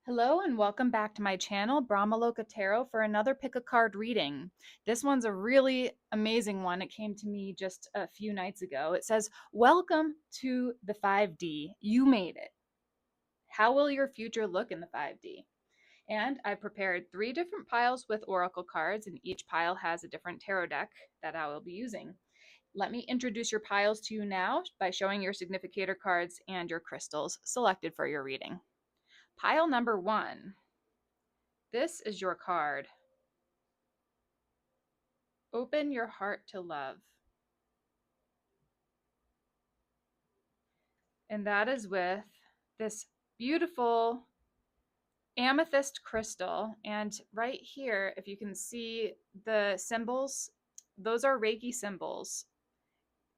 Hello and welcome back to my channel, Brahmaloka Tarot, for another pick a card reading. This one's a really amazing one. It came to me just a few nights ago. It says, "Welcome to the 5D. You made it. How will your future look in the 5D?" And I prepared 3 different piles with oracle cards, and each pile has a different tarot deck that I will be using. Let me introduce your piles to you now by showing your significator cards and your crystals selected for your reading. Pile number 1. This is your card. Open your heart to love. And that is with this beautiful amethyst crystal. And right here, if you can see the symbols, those are Reiki symbols.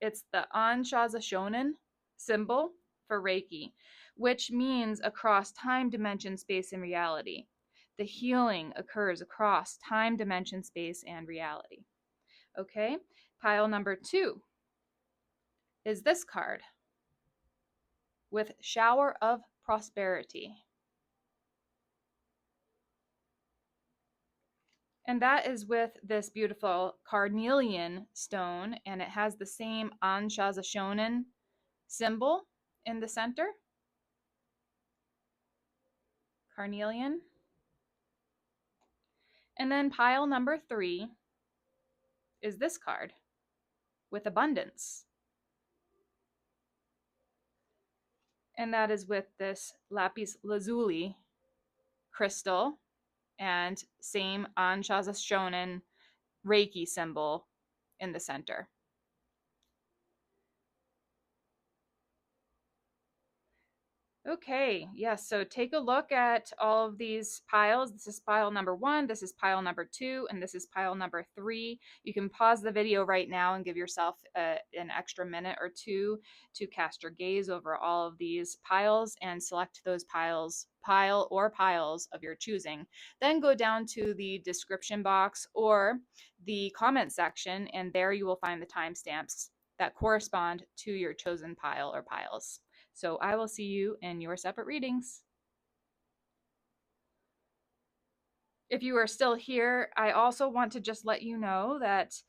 It's the Anshaza Shonen symbol for Reiki, which means across time, dimension, space, and reality. The healing occurs across time, dimension, space, and reality. Okay, pile number 2 is this card with Shower of Prosperity. And that is with this beautiful Carnelian stone, and it has the same Anshaza Shonen symbol in the center. Carnelian. And then pile number 3 is this card with Abundance. And that is with this Lapis Lazuli crystal and same Anshaza Shonen Reiki symbol in the center. Okay, yes, so take a look at all of these piles. This is pile number 1, this is pile number 2, and this is pile number 3. You can pause the video right now and give yourself an extra minute or 2 to cast your gaze over all of these piles and select those piles of your choosing. Then go down to the description box or the comment section, and there you will find the timestamps that correspond to your chosen pile or piles. So I will see you in your separate readings. If you are still here, I also want to just let you know that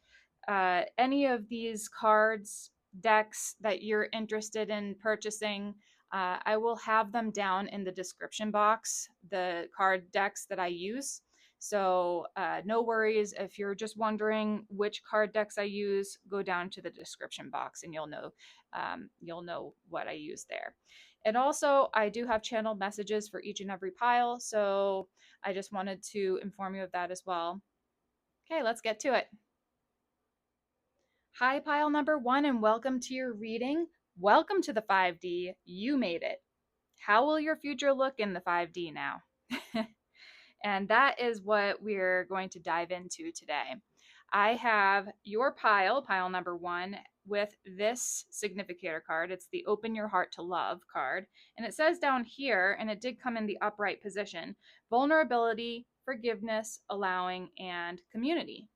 any of these cards, decks that you're interested in purchasing, I will have them down in the description box, the card decks that I use. So no worries. If you're just wondering which card decks I use, go down to the description box and you'll know what I use there. And also, I do have channeled messages for each and every pile, so I just wanted to inform you of that as well. Okay, let's get to it. Hi, pile number 1, and welcome to your reading. Welcome to the 5D. You made it. How will your future look in the 5D now? And that is what we're going to dive into today. I have your pile number 1, with this significator card. It's the Open Your Heart to Love card. And it says down here, and it did come in the upright position, vulnerability, forgiveness, allowing, and community.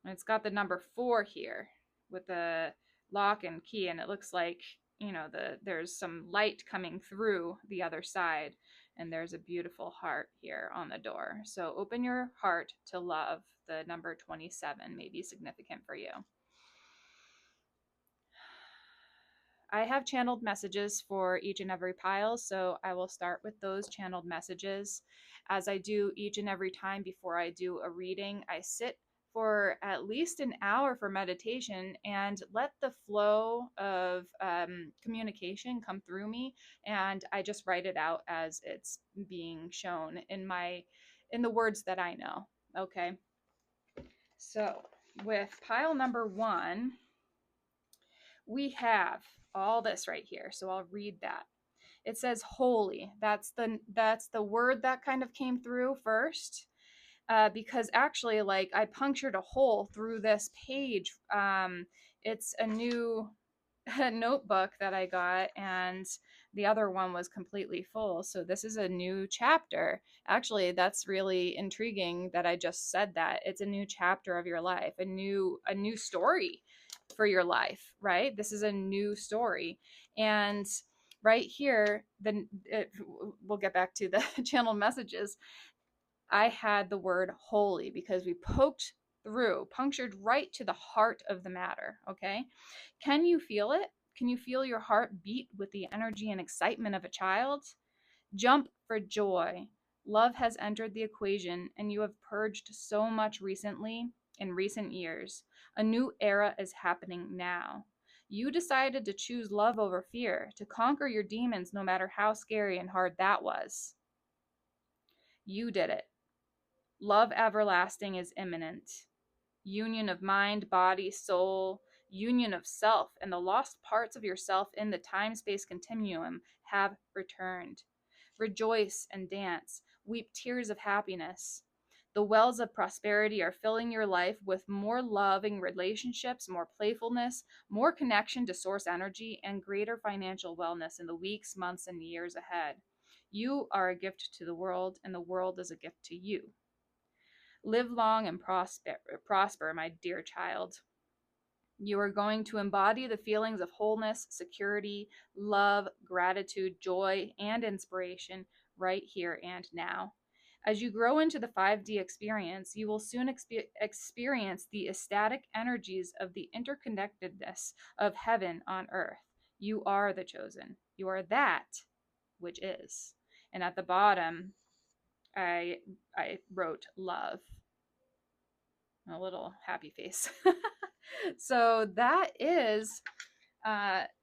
And it's got the number 4 here with the lock and key, and it looks like, you know, there's some light coming through the other side, and there's a beautiful heart here on the door. So open your heart to love. The number 27 may be significant for you. I have channeled messages for each and every pile, so I will start with those channeled messages. As I do each and every time before I do a reading, I sit for at least an hour for meditation and let the flow of communication come through me, and I just write it out as it's being shown in the words that I know. Okay, so with pile number 1, we have all this right here, so I'll read that. It says holy. That's the word that kind of came through first. Because actually, like, I punctured a hole through this page. It's a new notebook that I got, and the other one was completely full. So this is a new chapter. Actually, that's really intriguing that I just said that. It's a new chapter of your life, a new story for your life, right? This is a new story. And right here, then we'll get back to the channel messages. I had the word holy because we poked through, punctured right to the heart of the matter. Okay. Can you feel it? Can you feel your heart beat with the energy and excitement of a child? Jump for joy. Love has entered the equation, and you have purged so much recently in recent years. A new era is happening now. You decided to choose love over fear, to conquer your demons no matter how scary and hard that was. You did it. Love everlasting is imminent. Union of mind, body, soul, union of self, and the lost parts of yourself in the time space continuum have returned. Rejoice and dance, weep tears of happiness. The wells of prosperity are filling your life with more loving relationships, more playfulness, more connection to source energy, and greater financial wellness in the weeks, months, and years ahead. You are a gift to the world, and the world is a gift to you. Live long and prosper, my dear child. You are going to embody the feelings of wholeness, security, love, gratitude, joy, and inspiration right here and now. As you grow into the 5D experience, you will soon experience the ecstatic energies of the interconnectedness of heaven on earth. You are the chosen. You are that which is. And at the bottom, I wrote love, a little happy face. So that is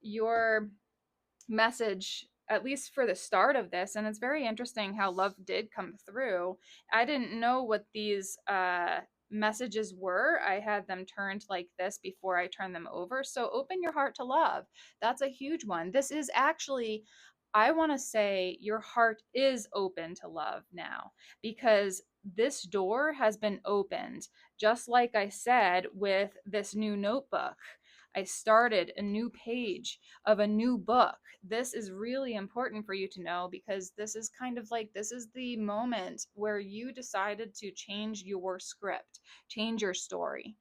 your message, at least for the start of this. And it's very interesting how love did come through. I didn't know what these messages were. I had them turned like this before I turned them over. So open your heart to love. That's a huge one. This is actually, I want to say your heart is open to love now, because this door has been opened. Just like I said with this new notebook, I started a new page of a new book. This is really important for you to know, because this is kind of like, this is the moment where you decided to change your script, change your story,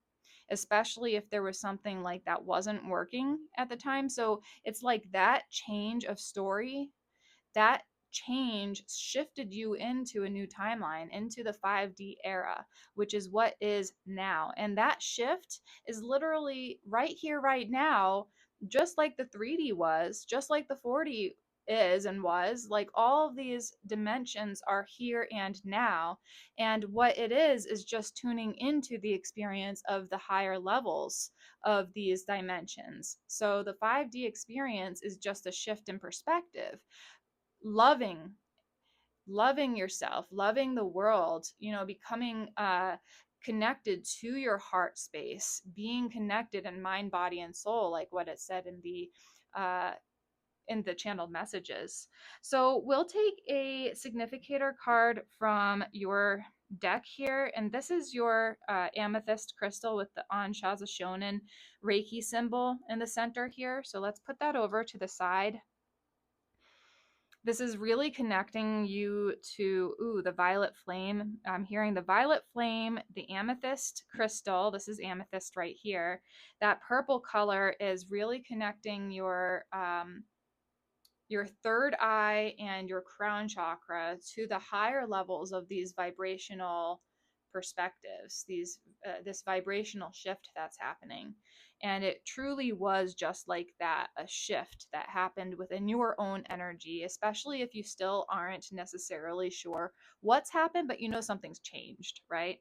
especially if there was something like that wasn't working at the time. So it's like that change of story, that change shifted you into a new timeline, into the 5D era, which is what is now. And that shift is literally right here, right now, just like the 3D was, just like the 4D is and was. Like, all of these dimensions are here and now. And what it is just tuning into the experience of the higher levels of these dimensions. So the 5D experience is just a shift in perspective. Loving yourself, loving the world, becoming connected to your heart space, being connected in mind, body, and soul, like what it said in the channeled messages. So we'll take a significator card from your deck here, and this is your amethyst crystal with the Anshaza Shonen Reiki symbol in the center here. So let's put that over to the side. This is really connecting you to, the violet flame. I'm hearing the violet flame, the amethyst crystal. This is amethyst right here. That purple color is really connecting your third eye and your crown chakra to the higher levels of these vibrational perspectives, this vibrational shift that's happening. And it truly was just like that, a shift that happened within your own energy, especially if you still aren't necessarily sure what's happened, but something's changed, right?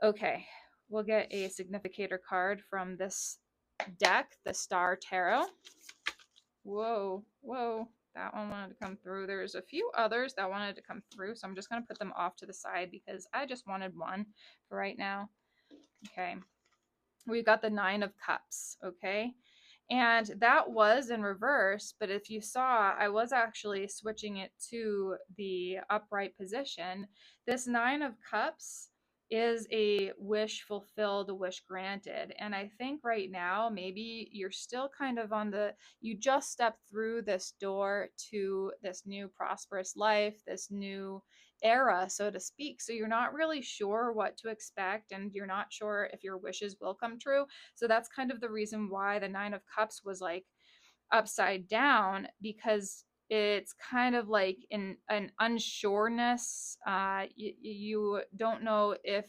Okay, we'll get a significator card from this deck, the Star Tarot. Whoa, that one wanted to come through. There's a few others that wanted to come through, so I'm just going to put them off to the side because I just wanted one for right now. Okay, we've got the Nine of Cups, okay? And that was in reverse, but if you saw, I was actually switching it to the upright position. This Nine of Cups is a wish fulfilled, a wish granted. And I think right now, maybe you're still kind of you just stepped through this door to this new prosperous life, this new era, so to speak. So you're not really sure what to expect, and you're not sure if your wishes will come true. So that's kind of the reason why the Nine of Cups was like upside down because it's kind of like an unsureness. You don't know if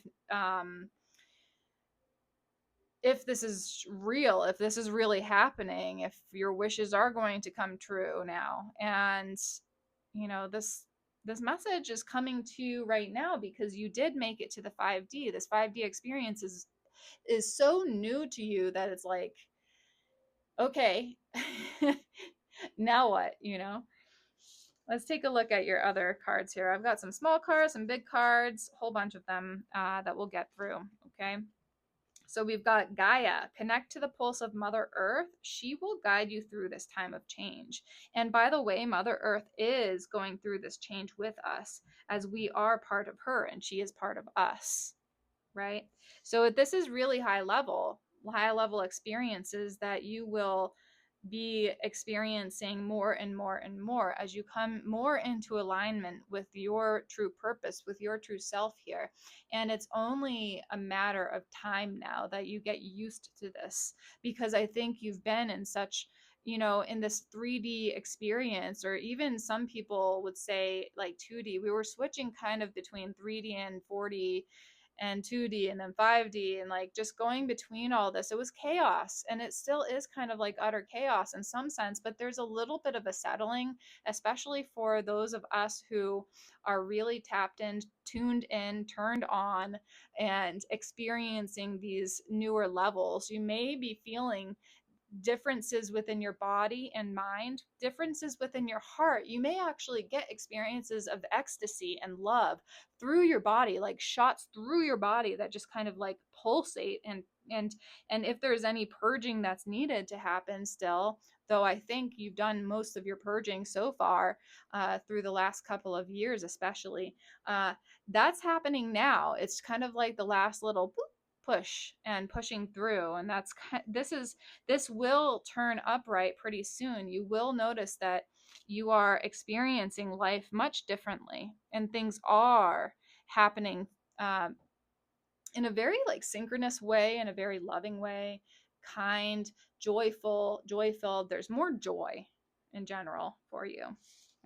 this is real, if this is really happening, if your wishes are going to come true now. And this message is coming to you right now because you did make it to the 5D. This 5D experience is so new to you that it's like, okay, now what, Let's take a look at your other cards here. I've got some small cards, some big cards, a whole bunch of them that we'll get through, okay? So we've got Gaia. Connect to the pulse of Mother Earth. She will guide you through this time of change. And by the way, Mother Earth is going through this change with us as we are part of her and she is part of us, right? So this is really high level experiences that you will be experiencing more and more and more as you come more into alignment with your true purpose, with your true self here. And it's only a matter of time now that you get used to this, because I think you've been in such, in this 3D experience, or even some people would say like 2D. We were switching kind of between 3D and 4D and 2D and then 5D, and like just going between all this. It was chaos, and it still is kind of like utter chaos in some sense, but there's a little bit of a settling, especially for those of us who are really tapped in, tuned in, turned on, and experiencing these newer levels. You may be feeling differences within your body and mind, differences within your heart. You may actually get experiences of ecstasy and love through your body, like shots through your body that just kind of like pulsate. And if there's any purging that's needed to happen still, though I think you've done most of your purging so far through the last couple of years especially, that's happening now. It's kind of like the last little boop, push and pushing through. And this will turn upright pretty soon. You will notice that you are experiencing life much differently, and things are happening in a very like synchronous way, in a very loving way, kind, joy filled. There's more joy in general for you.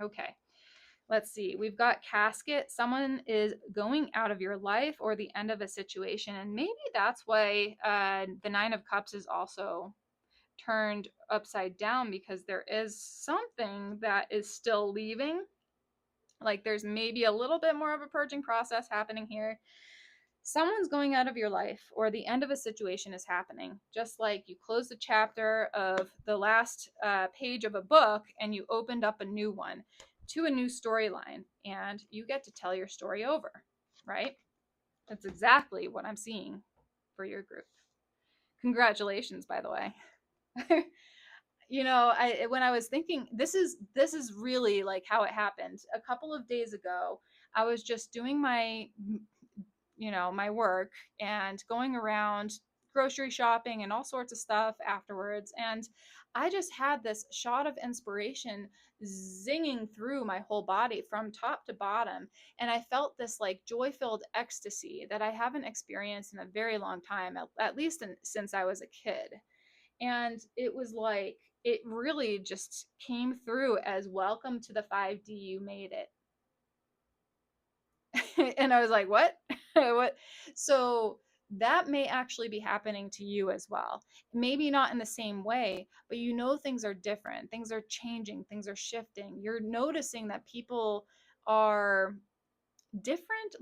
Okay. Let's see. We've got casket. Someone is going out of your life, or the end of a situation. And maybe that's why the 9 of Cups is also turned upside down, because there is something that is still leaving. Like there's maybe a little bit more of a purging process happening here. Someone's going out of your life, or the end of a situation is happening. Just like you closed the chapter of the last page of a book and you opened up a new one to a new storyline, and you get to tell your story over, right? That's exactly what I'm seeing for your group. Congratulations, by the way. When I was thinking, this is really like how it happened. A couple of days ago, I was just doing my work and going around grocery shopping and all sorts of stuff afterwards, and I just had this shot of inspiration zinging through my whole body from top to bottom, and I felt this like joy-filled ecstasy that I haven't experienced in a very long time, at least since I was a kid. And it was like, it really just came through as, welcome to the 5D, you made it. And I was like, what? What? So that may actually be happening to you as well. Maybe not in the same way, but things are different. Things are changing. Things are shifting. You're noticing that people are different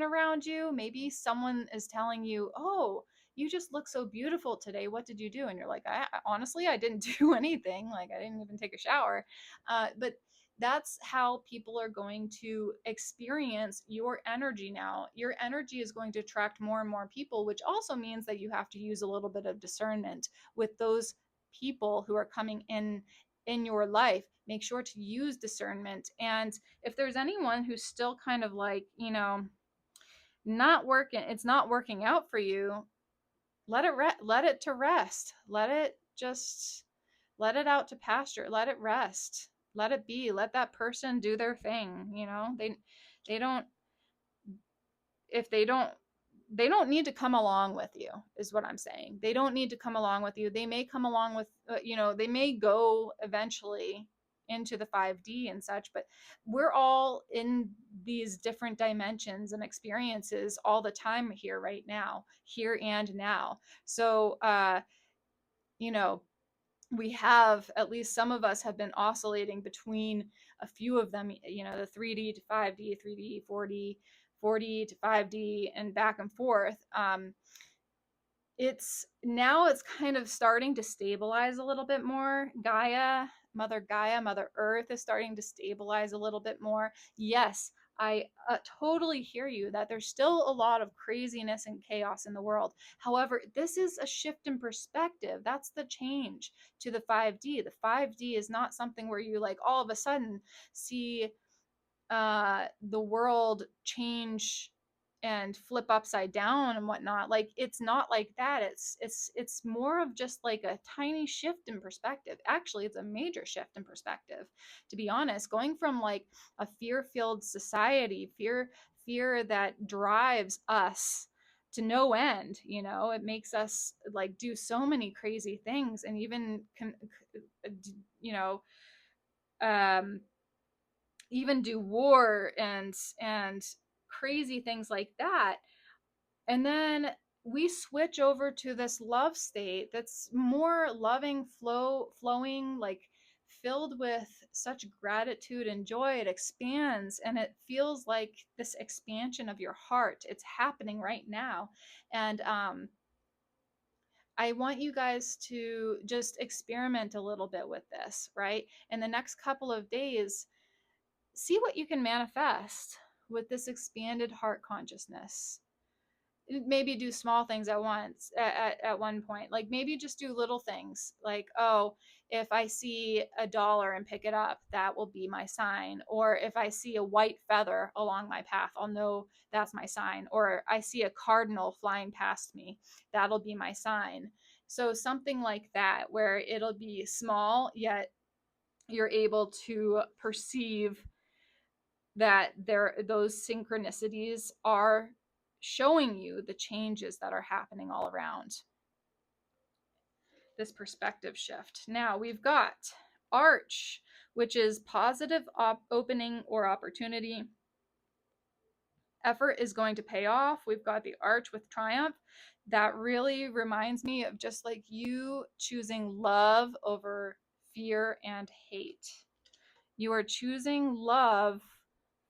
around you. Maybe someone is telling you, oh, you just look so beautiful today. What did you do? And you're like, honestly, I didn't do anything. Like, I didn't even take a shower. But that's how people are going to experience your energy now. Your energy is going to attract more and more people, which also means that you have to use a little bit of discernment with those people who are coming in your life. Make sure to use discernment. And if there's anyone who's still kind of like, not working out for you, let it to rest. Let it out to pasture. Let it rest. Let it be. Let that person do their thing. If they don't they don't need to come along with you, is what I'm saying. They don't need to come along with you. They may come along with, they may go eventually into the 5D and such, but we're all in these different dimensions and experiences all the time here, right now, here and now. So, you know, we have, at least some of us have been oscillating between a few of them, the 3D to 5D, 3D, 4D, 4D to 5D, and back and forth. It's kind of starting to stabilize a little bit more. Gaia, Mother Earth is starting to stabilize a little bit more. Yes, I totally hear you that there's still a lot of craziness and chaos in the world. However, this is a shift in perspective. That's the change to the 5D. The 5D is not something where you like all of a sudden see the world change and flip upside down and whatnot. Like, it's not like that. It's more of just like a tiny shift in perspective. Actually, it's a major shift in perspective, to be honest. Going from like a fear-filled society, fear that drives us to no end, it makes us like do so many crazy things, and even you know um even do war and crazy things like that. And then we switch over to this love state that's more loving, flowing, like filled with such gratitude and joy. It expands, and it feels like this expansion of your heart. It's happening right now. And I want you guys to just experiment a little bit with this, right? In the next couple of days, see what you can manifest with this expanded heart consciousness. Maybe do small things at once, at one point. Like, maybe just do little things like, oh, if I see a dollar and pick it up, that will be my sign. Or if I see a white feather along my path, I'll know that's my sign. Or I see a cardinal flying past me, that'll be my sign. So something like that, where it'll be small, yet you're able to perceive that those synchronicities are showing you the changes that are happening all around. This perspective shift. Now we've got Arch, which is positive opening or opportunity. Effort is going to pay off. We've got the Arch with Triumph. That really reminds me of just like you choosing love over fear and hate. You are choosing love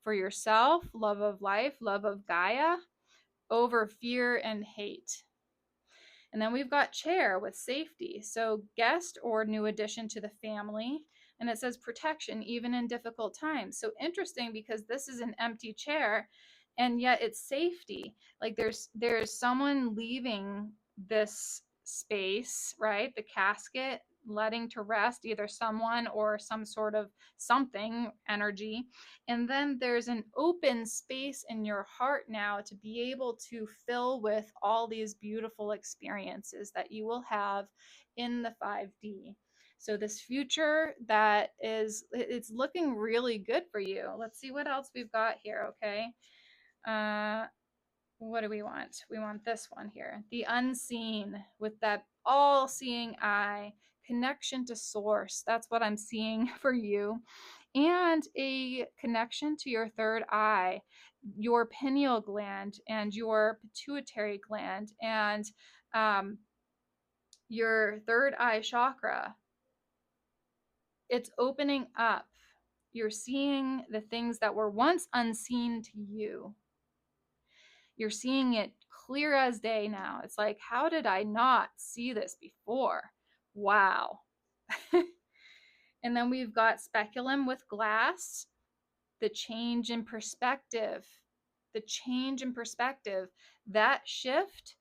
for yourself, love of life, love of Gaia, over fear and hate. And then we've got Chair with safety. So guest or new addition to the family. And it says protection even in difficult times. So interesting, because this is an empty chair and yet it's safety. Like there's someone leaving this space, right? The casket, letting to rest either someone or some sort of something energy. And then there's an open space in your heart now to be able to fill with all these beautiful experiences that you will have in the 5D. So this future that it's looking really good for you. Let's see what else we've got here, okay? What do we want? We want this one here. The unseen, with that all-seeing eye, connection to source. That's what I'm seeing for you. And a connection to your third eye, your pineal gland and your pituitary gland, and your third eye chakra. It's opening up. You're seeing the things that were once unseen to you. You're seeing it clear as day now. It's like, how did I not see this before? Wow. And then we've got speculum with glass, the change in perspective. The change in perspective. That shifts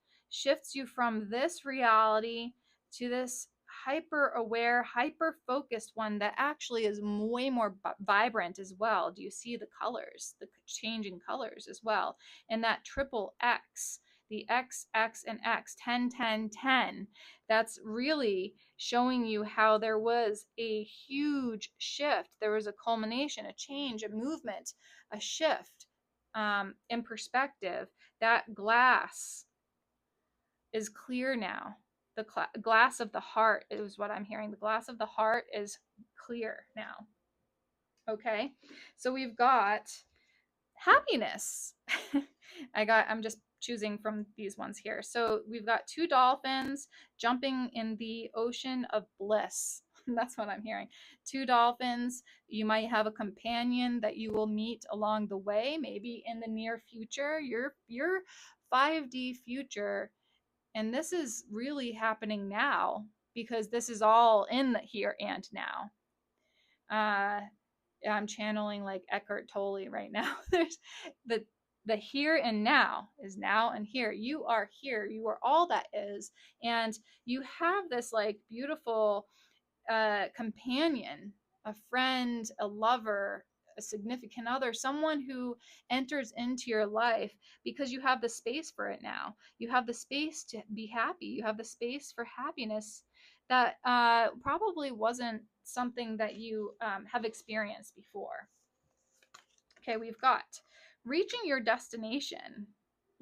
you from this reality to this hyper aware, hyper focused one that actually is way more vibrant as well. Do you see the colors, the changing colors as well? And that triple X, the X, X, and X, 10, 10, 10, that's really showing you how there was a huge shift. There was a culmination, a change, a movement, a shift in perspective. That glass is clear now. The glass of the heart is what I'm hearing. The glass of the heart is clear now. Okay, so we've got happiness. I'm just choosing from these ones here. So we've got 2 dolphins jumping in the ocean of bliss. That's what I'm hearing. 2 dolphins. You might have a companion that you will meet along the way, maybe in the near future, your 5D future. And this is really happening now because this is all in the here and now. I'm channeling like Eckhart Tolle right now. There's the here and now is now and here. You are here. You are all that is, and you have this like beautiful companion, a friend, a lover, a significant other, someone who enters into your life because you have the space for it now. You have the space to be happy. You have the space for happiness that probably wasn't something that you have experienced before. Okay, we've got reaching your destination.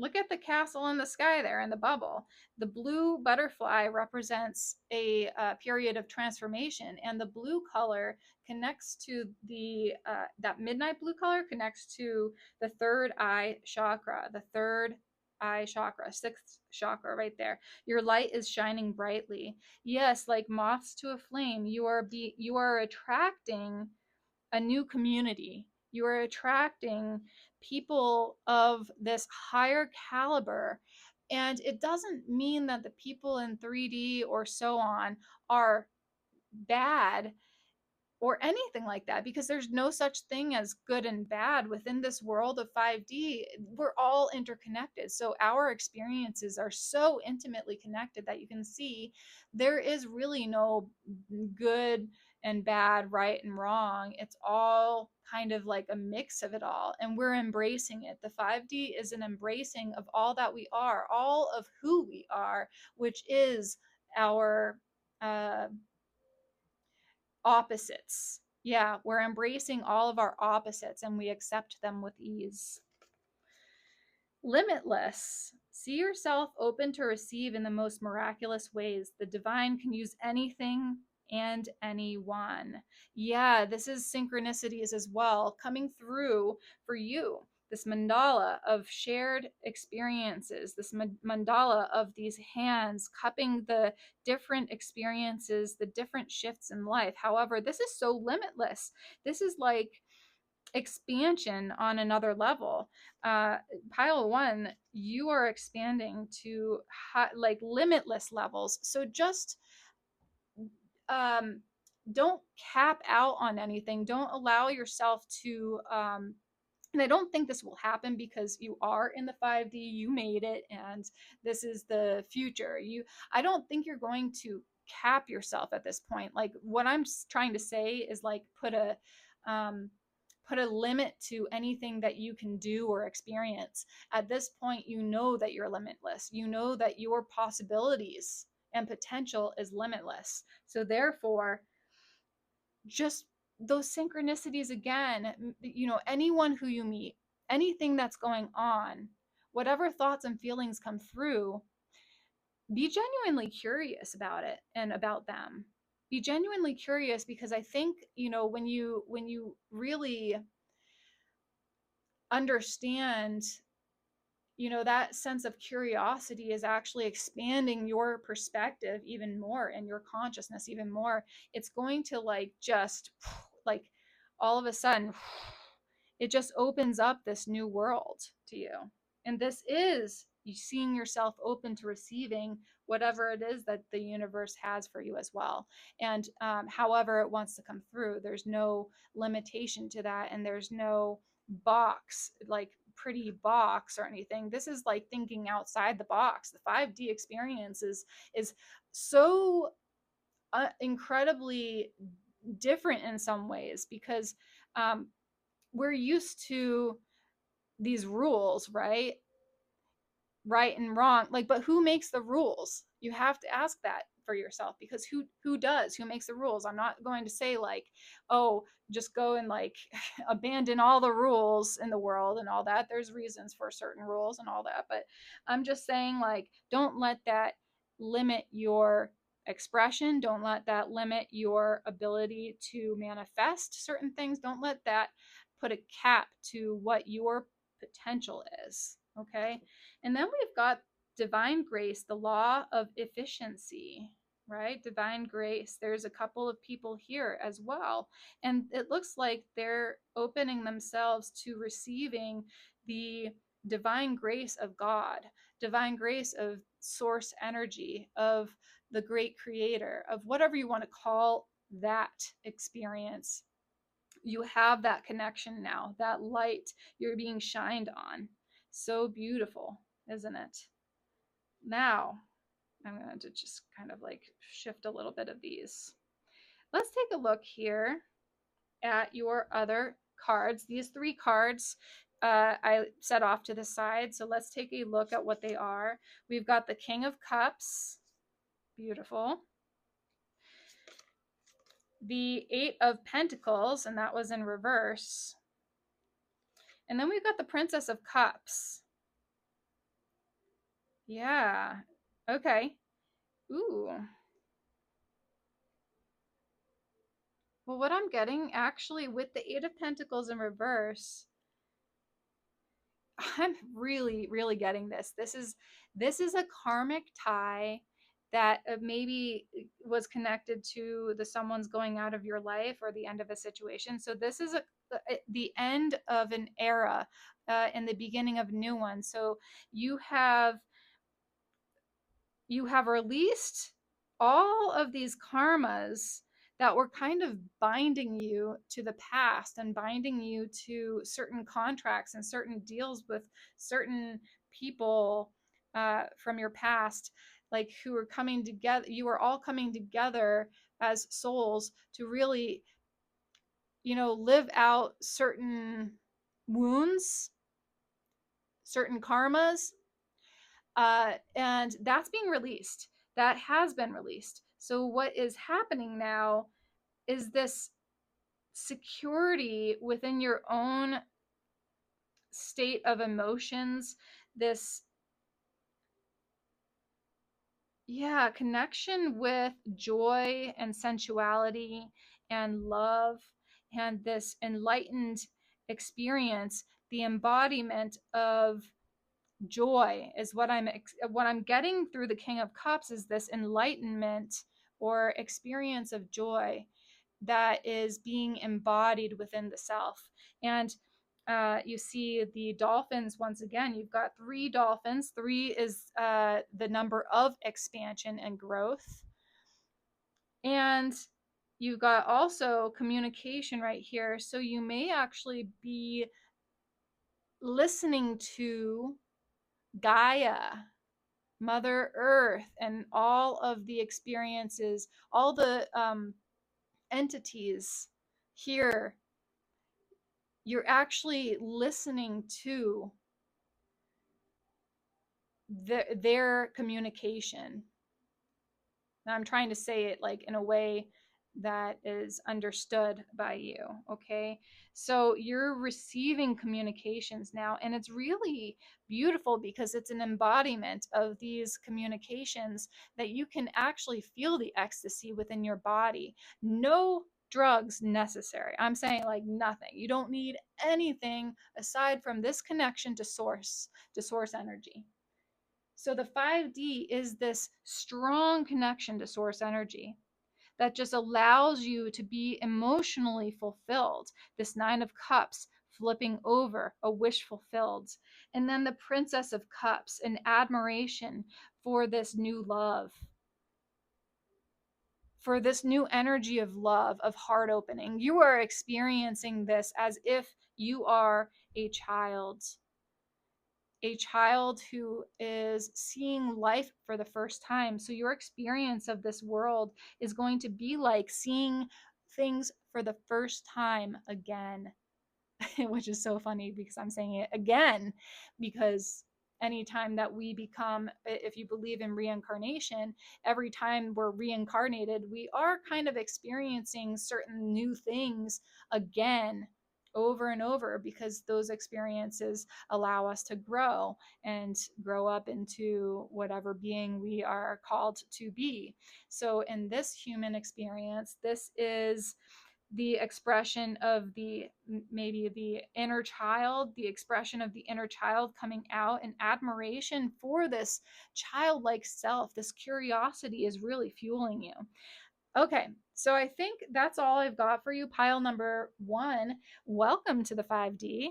Look at the castle in the sky there in the bubble. The blue butterfly represents a period of transformation, and the blue color connects to the that midnight blue color connects to the third eye chakra, the third eye chakra, sixth chakra right there. Your light is shining brightly. Yes, like moths to a flame, you are attracting a new community. You are attracting people of this higher caliber. And it doesn't mean that the people in 3D or so on are bad or anything like that, because there's no such thing as good and bad within this world of 5D. We're all interconnected. So our experiences are so intimately connected that you can see there is really no good and bad, right and wrong. It's all kind of like a mix of it all, and we're embracing it. The 5D is an embracing of all that we are, all of who we are, which is our opposites. Yeah, we're embracing all of our opposites and we accept them with ease. Limitless. See yourself open to receive in the most miraculous ways. The divine can use anything and anyone. Yeah, this is synchronicities as well coming through for you. This mandala of shared experiences, this mandala of these hands cupping the different experiences, the different shifts in life. However, this is so limitless. This is like expansion on another level. Pile 1, you are expanding to like limitless levels. So just don't cap out on anything. Don't allow yourself to and I don't think this will happen because you are in the 5D, you made it, and this is the future. I don't think you're going to cap yourself at this point. Like what I'm trying to say is like put a limit to anything that you can do or experience. At this point, you know that you're limitless. You know that your possibilities and potential is limitless. So therefore, just those synchronicities again, anyone who you meet, anything that's going on, whatever thoughts and feelings come through, be genuinely curious about it and about them. Be genuinely curious, because I think, when you really understand, that sense of curiosity is actually expanding your perspective even more and your consciousness even more. It's going to like just like all of a sudden it just opens up this new world to you. And this is you seeing yourself open to receiving whatever it is that the universe has for you as well. And however it wants to come through, there's no limitation to that, and there's no box, like pretty box or anything. This is like thinking outside the box. The 5D experience is so incredibly different in some ways, because we're used to these rules, right and wrong, like, but who makes the rules? You have to ask that. for yourself, because who does? Who makes the rules? I'm not going to say like, oh, just go and like abandon all the rules in the world and all that. There's reasons for certain rules and all that, but I'm just saying, like, don't let that limit your expression. Don't let that limit your ability to manifest certain things. Don't let that put a cap to what your potential is. Okay. And then we've got divine grace, the law of efficiency, right? Divine grace. There's a couple of people here as well. And it looks like they're opening themselves to receiving the divine grace of God, divine grace of source energy, of the great creator, of whatever you want to call that experience. You have that connection now, that light you're being shined on. So beautiful, isn't it? Now, I'm going to just kind of like shift a little bit of these. Let's take a look here at your other cards. These 3 cards I set off to the side. So let's take a look at what they are. We've got the King of Cups. Beautiful. The 8 of Pentacles, and that was in reverse. And then we've got the Princess of Cups. Yeah. Okay. Ooh. Well, what I'm getting actually with the 8 of Pentacles in reverse, I'm really, really getting this. This is a karmic tie that maybe was connected to the someone's going out of your life or the end of a situation. So this is the end of an era and the beginning of a new one. So you have released all of these karmas that were kind of binding you to the past and binding you to certain contracts and certain deals with certain people from your past, like who were coming together. You were all coming together as souls to really, live out certain wounds, certain karmas, and that's being released. That has been released. So what is happening now is this security within your own state of emotions, this connection with joy and sensuality and love, and this enlightened experience, the embodiment of joy is what I'm getting through the King of Cups, is this enlightenment or experience of joy that is being embodied within the self. And you see the dolphins once again. You've got 3 dolphins. 3 is the number of expansion and growth. And you've got also communication right here. So you may actually be listening to Gaia, Mother Earth, and all of the experiences, all the entities here. You're actually listening to their communication. Now, I'm trying to say it like in a way that is understood by you. Okay. So you're receiving communications now, and it's really beautiful because it's an embodiment of these communications that you can actually feel the ecstasy within your body. No drugs necessary. I'm saying like nothing. You don't need anything aside from this connection to source energy. So the 5D is this strong connection to source energy that just allows you to be emotionally fulfilled. This 9 of Cups flipping over, a wish fulfilled. And then the Princess of Cups, an admiration for this new love, for this new energy of love, of heart opening. You are experiencing this as if you are a child who is seeing life for the first time. So your experience of this world is going to be like seeing things for the first time again, which is so funny because I'm saying it again, because anytime that we become, if you believe in reincarnation, every time we're reincarnated, we are kind of experiencing certain new things again over and over, because those experiences allow us to grow and grow up into whatever being we are called to be. So in this human experience, this is the expression of maybe the inner child, the expression of the inner child coming out, and admiration for this childlike self. This curiosity is really fueling you. Okay, so I think that's all I've got for you. Pile number 1, welcome to the 5D.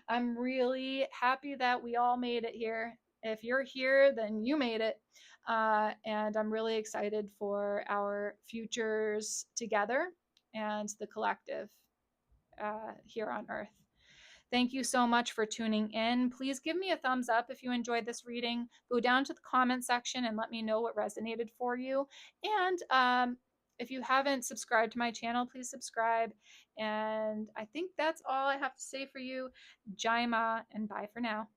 I'm really happy that we all made it here. If you're here, then you made it. And I'm really excited for our futures together and the collective here on Earth. Thank you so much for tuning in. Please give me a thumbs up if you enjoyed this reading. Go down to the comment section and let me know what resonated for you. And if you haven't subscribed to my channel, please subscribe. And I think that's all I have to say for you. Jaima, and bye for now.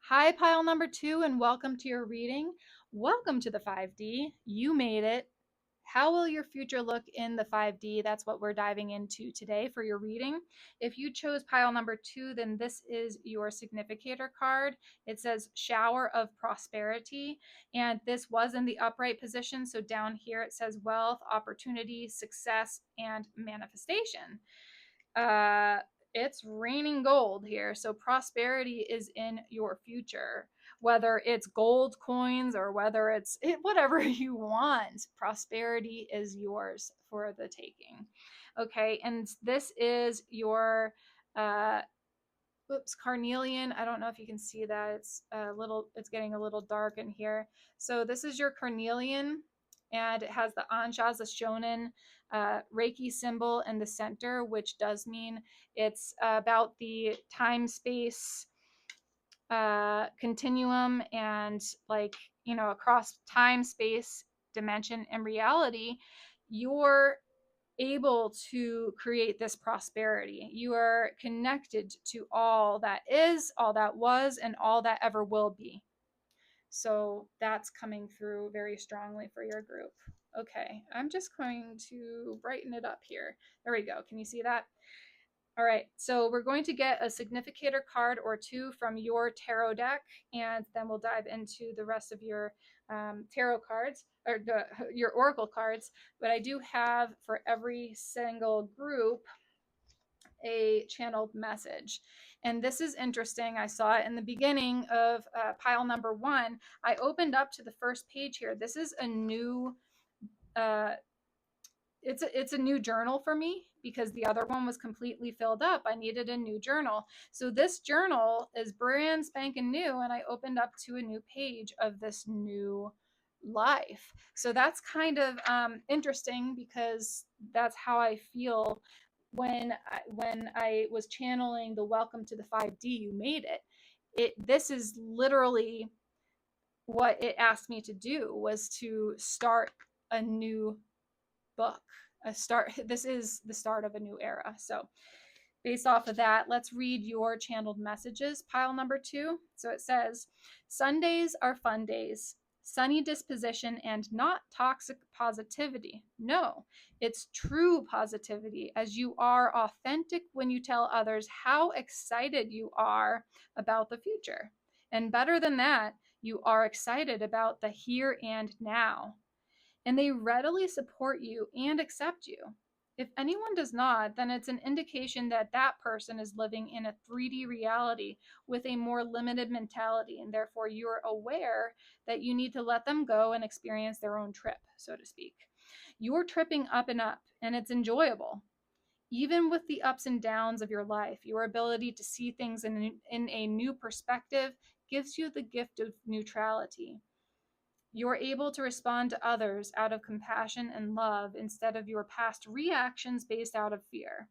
Hi, pile number 2, and welcome to your reading. Welcome to the 5D. You made it. How will your future look in the 5D? That's what we're diving into today for your reading. If you chose pile number 2, then this is your significator card. It says Shower of Prosperity, and this was in the upright position. So down here it says wealth, opportunity, success, and manifestation. It's raining gold here. So prosperity is in your future, whether it's gold coins or whether it's whatever you want. Prosperity is yours for the taking. Okay, and this is your Carnelian. I don't know if you can see that. It's getting a little dark in here. So this is your Carnelian, and it has the Anjas, the Shonen Reiki symbol in the center, which does mean it's about the time-space continuum, and across time, space, dimension, and reality, you're able to create this prosperity. You are connected to all that is, all that was, and all that ever will be. So that's coming through very strongly for your group. Okay, I'm just going to brighten it up here. There we go. Can you see that? All right, so we're going to get a significator card or 2 from your tarot deck, and then we'll dive into the rest of your tarot cards, or your oracle cards. But I do have for every single group a channeled message. And this is interesting. I saw it in the beginning of pile number 1. I opened up to the first page here. This is a new it's a new journal for me, because the other one was completely filled up. I needed a new journal. So this journal is brand spanking new, and I opened up to a new page of this new life. So that's kind of interesting, because that's how I feel when I was channeling the welcome to the 5D, you made it. This is literally what it asked me to do, was to start a new book. This is the start of a new era. So based off of that, let's read your channeled messages, pile number 2. So it says, Sundays are fun days, sunny disposition, and not toxic positivity. No, it's true positivity, as you are authentic when you tell others how excited you are about the future. And better than that, you are excited about the here and now. And they readily support you and accept you. If anyone does not, then it's an indication that that person is living in a 3D reality with a more limited mentality, and therefore you're aware that you need to let them go and experience their own trip, so to speak. You're tripping up and up, and it's enjoyable. Even with the ups and downs of your life, your ability to see things in a new perspective gives you the gift of neutrality. You're able to respond to others out of compassion and love instead of your past reactions based out of fear.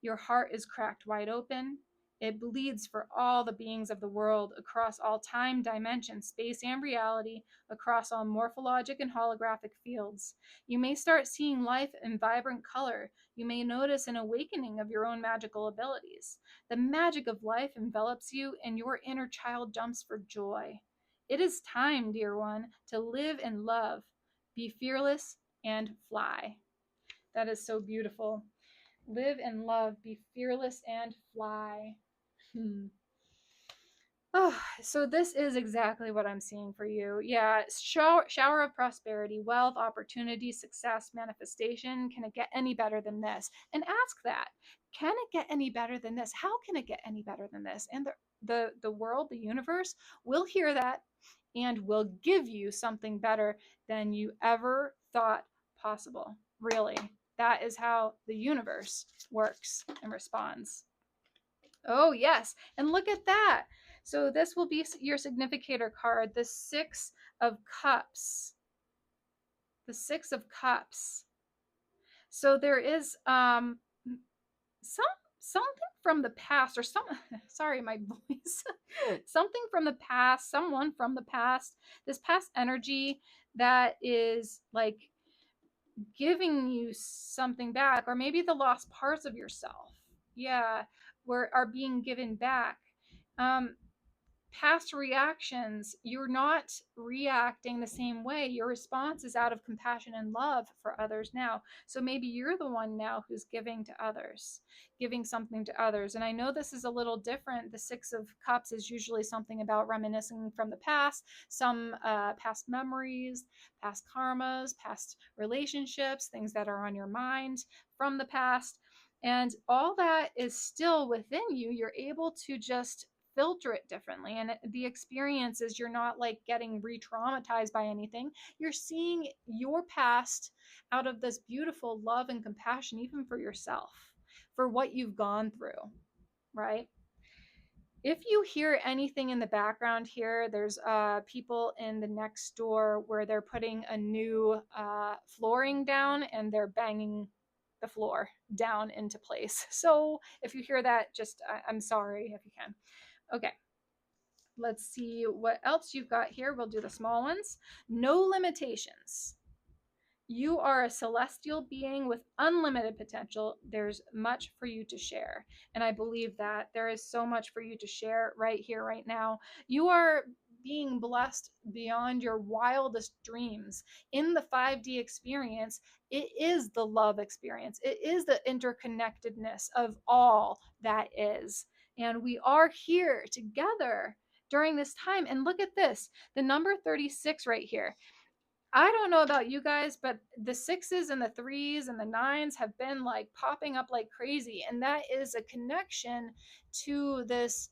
Your heart is cracked wide open. It bleeds for all the beings of the world across all time, dimension, space, and reality, across all morphologic and holographic fields. You may start seeing life in vibrant color. You may notice an awakening of your own magical abilities. The magic of life envelops you, and your inner child jumps for joy. It is time, dear one, to live and love. Be fearless and fly. That is so beautiful. Live and love, be fearless and fly. Oh, so this is exactly what I'm seeing for you. Yeah, shower of prosperity, wealth, opportunity, success, manifestation. Can it get any better than this? And ask that. Can it get any better than this? How can it get any better than this? And the world, the universe will hear that and will give you something better than you ever thought possible. Really. That is how the universe works and responds. Oh, yes. And look at that. So this will be your significator card, the Six of Cups. The Six of Cups. So there is something from the past, or some sorry, my voice. Something from the past, someone from the past, this past energy that is like giving you something back, or maybe the lost parts of yourself, yeah, are being given back. Past reactions, you're not reacting the same way. Your response is out of compassion and love for others now. So maybe you're the one now who's giving to others, giving something to others. And I know this is a little different. The Six of Cups is usually something about reminiscing from the past, some past memories, past karmas, past relationships, things that are on your mind from the past. And all that is still within you. You're able to just filter it differently, and the experience is you're not like getting re-traumatized by anything. You're seeing your past out of this beautiful love and compassion, even for yourself, for what you've gone through, right? If you hear anything in the background here, there's people in the next door where they're putting a new flooring down, and they're banging the floor down into place. So if you hear that, just I'm sorry if you can. Okay, let's see what else you've got here. We'll do the small ones. No limitations. You are a celestial being with unlimited potential. There's much for you to share. And I believe that there is so much for you to share right here, right now. You are being blessed beyond your wildest dreams. In the 5D experience, it is the love experience, it is the interconnectedness of all that is. And we are here together during this time. And look at this, the number 36 right here. I don't know about you guys, but the sixes and the threes and the nines have been like popping up like crazy. And that is a connection to this.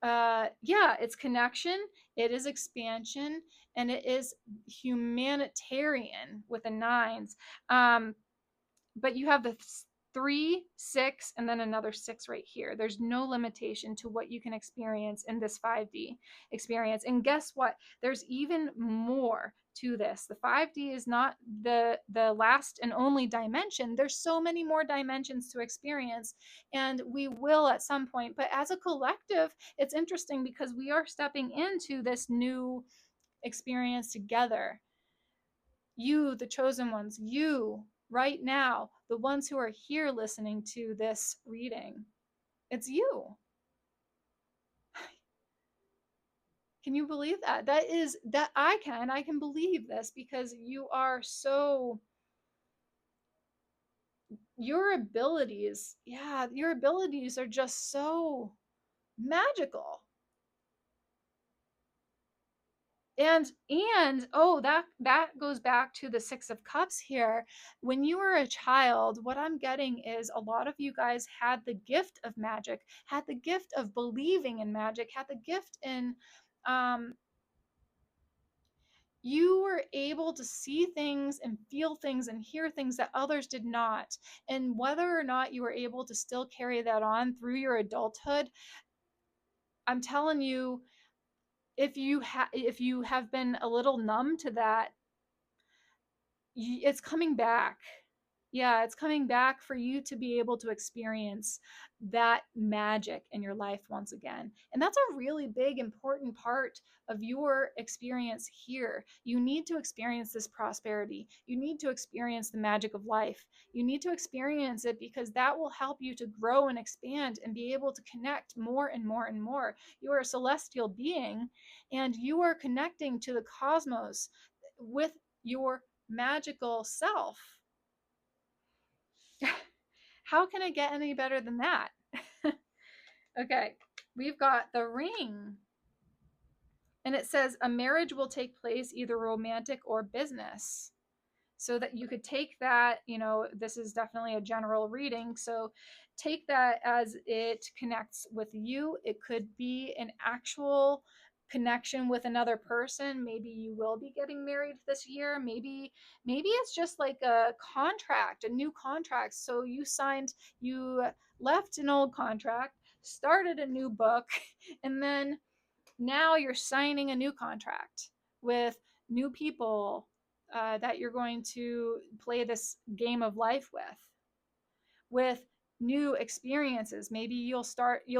Yeah, it's connection, it is expansion, and it is humanitarian with the nines. But you have the 3, 6, and then another 6 right here. There's no limitation to what you can experience in this 5D experience. And guess what? There's even more to this. The 5D is not the last and only dimension. There's so many more dimensions to experience, and we will at some point. But as a collective, it's interesting because we are stepping into this new experience together. You, the chosen ones, you right now, the ones who are here listening to this reading, it's you. Can you believe that? That is that I can believe this because you are so, your abilities, yeah, your abilities are just so magical. And oh, that goes back to the 6 of Cups here. When you were a child, what I'm getting is a lot of you guys had the gift of magic, had the gift of believing in magic, had the gift in you were able to see things and feel things and hear things that others did not. And whether or not you were able to still carry that on through your adulthood, I'm telling you, if you have been a little numb to that, it's coming back. Yeah, it's coming back for you to be able to experience that magic in your life once again. And that's a really big, important part of your experience here. You need to experience this prosperity. You need to experience the magic of life. You need to experience it because that will help you to grow and expand and be able to connect more and more and more. You are a celestial being and you are connecting to the cosmos with your magical self. How can it get any better than that? Okay, we've got the ring. And it says a marriage will take place either romantic or business. So that you could take that, this is definitely a general reading. So take that as it connects with you. It could be an actual connection with another person. Maybe you will be getting married this year. Maybe it's just like a contract, a new contract. So you left an old contract, started a new book, and then now you're signing a new contract with new people that you're going to play this game of life with new experiences. Maybe you'll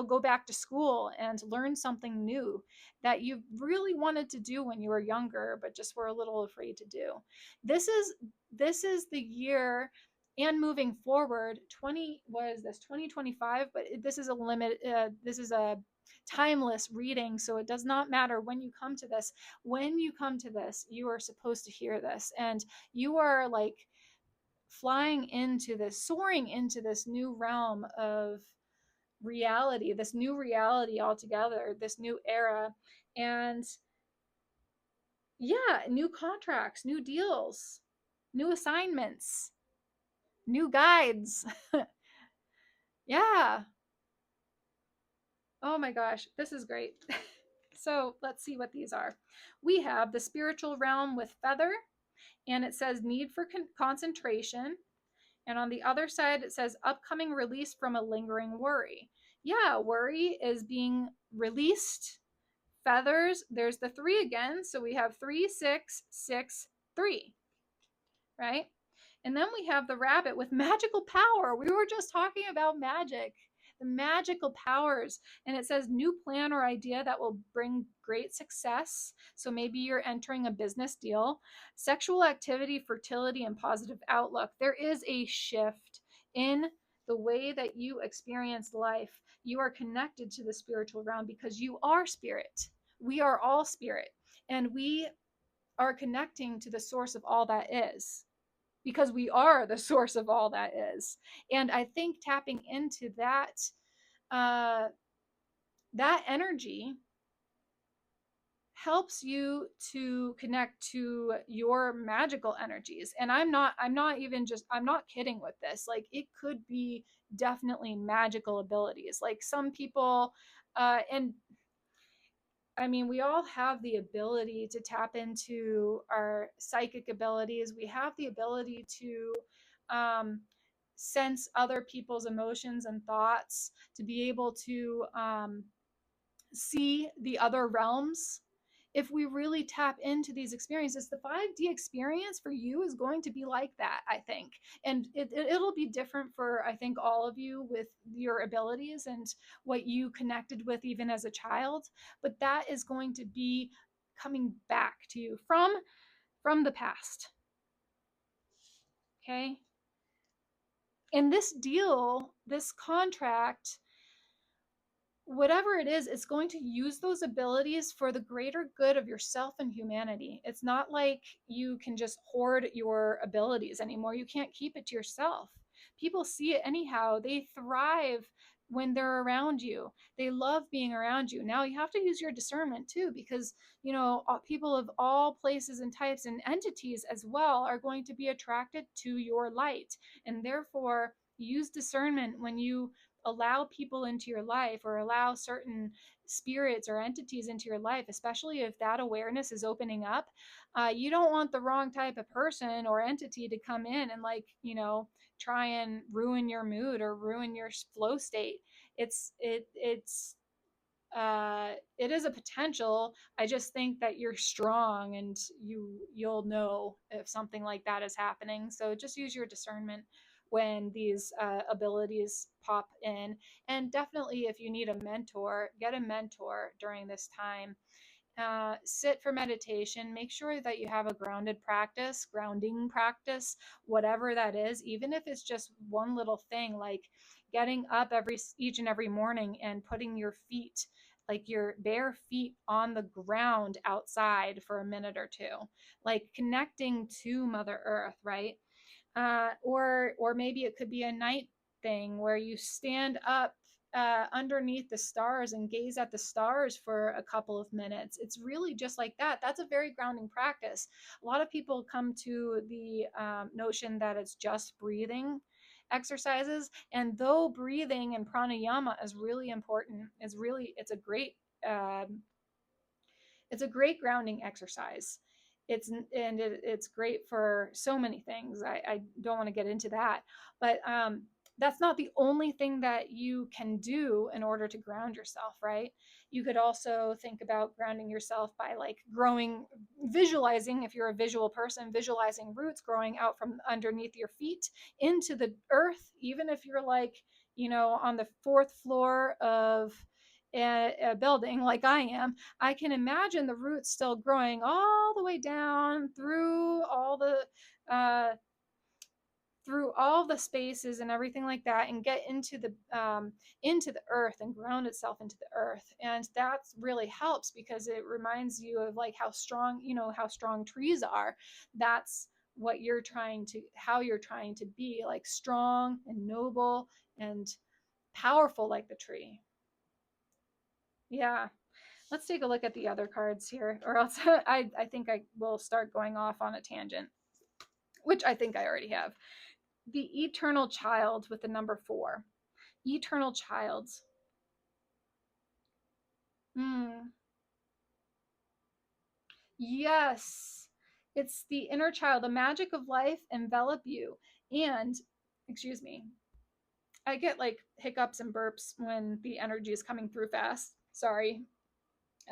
go back to school and learn something new that you really wanted to do when you were younger but just were a little afraid to do. This is the year, and moving forward, 2025, but this is a limit, this is a timeless reading, so it does not matter when you come to this. When you come to this, you are supposed to hear this, and you are like soaring into this new realm of reality, this new reality altogether, this new era. And yeah, new contracts, new deals, new assignments, new guides. Yeah. Oh my gosh, this is great. So let's see what these are. We have the spiritual realm with feather, and it says need for concentration. And on the other side, it says upcoming release from a lingering worry. Yeah, worry is being released. Feathers, there's the 3 again. So we have 3, 6, 6, 3, right? And then we have the rabbit with magical power. We were just talking about magic, the magical powers. And it says new plan or idea that will bring great success. So maybe you're entering a business deal. Sexual activity, fertility, and positive outlook. There is a shift in the way that you experience life. You are connected to the spiritual realm because you are spirit. We are all spirit. And we are connecting to the source of all that is, because we are the source of all that is. And I think tapping into uh, that energy helps you to connect to your magical energies. And I'm not kidding with this. Like, it could be definitely magical abilities. Like some people, and I mean, we all have the ability to tap into our psychic abilities. We have the ability to um, sense other people's emotions and thoughts, to be able to see the other realms. If we really tap into these experiences, the 5D experience for you is going to be like that, I think. And it'll be different for, I think, all of you with your abilities and what you connected with even as a child. But that is going to be coming back to you from the past. Okay. And this deal, this contract, whatever it is, it's going to use those abilities for the greater good of yourself and humanity. It's not like you can just hoard your abilities anymore. You can't keep it to yourself. People see it anyhow. They thrive when they're around you. They love being around you. Now you have to use your discernment too, because people of all places and types and entities as well are going to be attracted to your light, and therefore use discernment when you allow people into your life or allow certain spirits or entities into your life, especially if that awareness is opening up. You don't want the wrong type of person or entity to come in and try and ruin your mood or ruin your flow state. It's it is a potential. I just think that you're strong, and you'll know if something like that is happening. So just use your discernment when these abilities pop in. And definitely, if you need a mentor, get a mentor during this time. Sit for meditation. Make sure that you have a grounding practice, whatever that is, even if it's just one little thing, like getting up each and every morning and putting your feet, like your bare feet, on the ground outside for a minute or two, like connecting to Mother Earth, right? Or maybe it could be a night thing where you stand up underneath the stars and gaze at the stars for a couple of minutes. It's really just like that. That's a very grounding practice. A lot of people come to the notion that it's just breathing exercises, and though breathing and pranayama is really important, um, it's a great grounding exercise. It's great for so many things. I don't want to get into that, but that's not the only thing that you can do in order to ground yourself, right? You could also think about grounding yourself by like visualizing, if you're a visual person, visualizing roots growing out from underneath your feet into the earth, even if you're like, on the fourth floor of a building like I am. I can imagine the roots still growing all the way down uh, through all the spaces and everything like that, and get into the earth and ground itself into the earth. And that really helps because it reminds you of like how strong trees are. That's how you're trying to be, like strong and noble and powerful like the tree. Yeah. Let's take a look at the other cards here, or else I think I will start going off on a tangent, which I think I already have. The Eternal Child with the number 4. Eternal Child. Yes. It's the inner child. The magic of life envelop you. And, excuse me, I get like hiccups and burps when the energy is coming through fast. Sorry.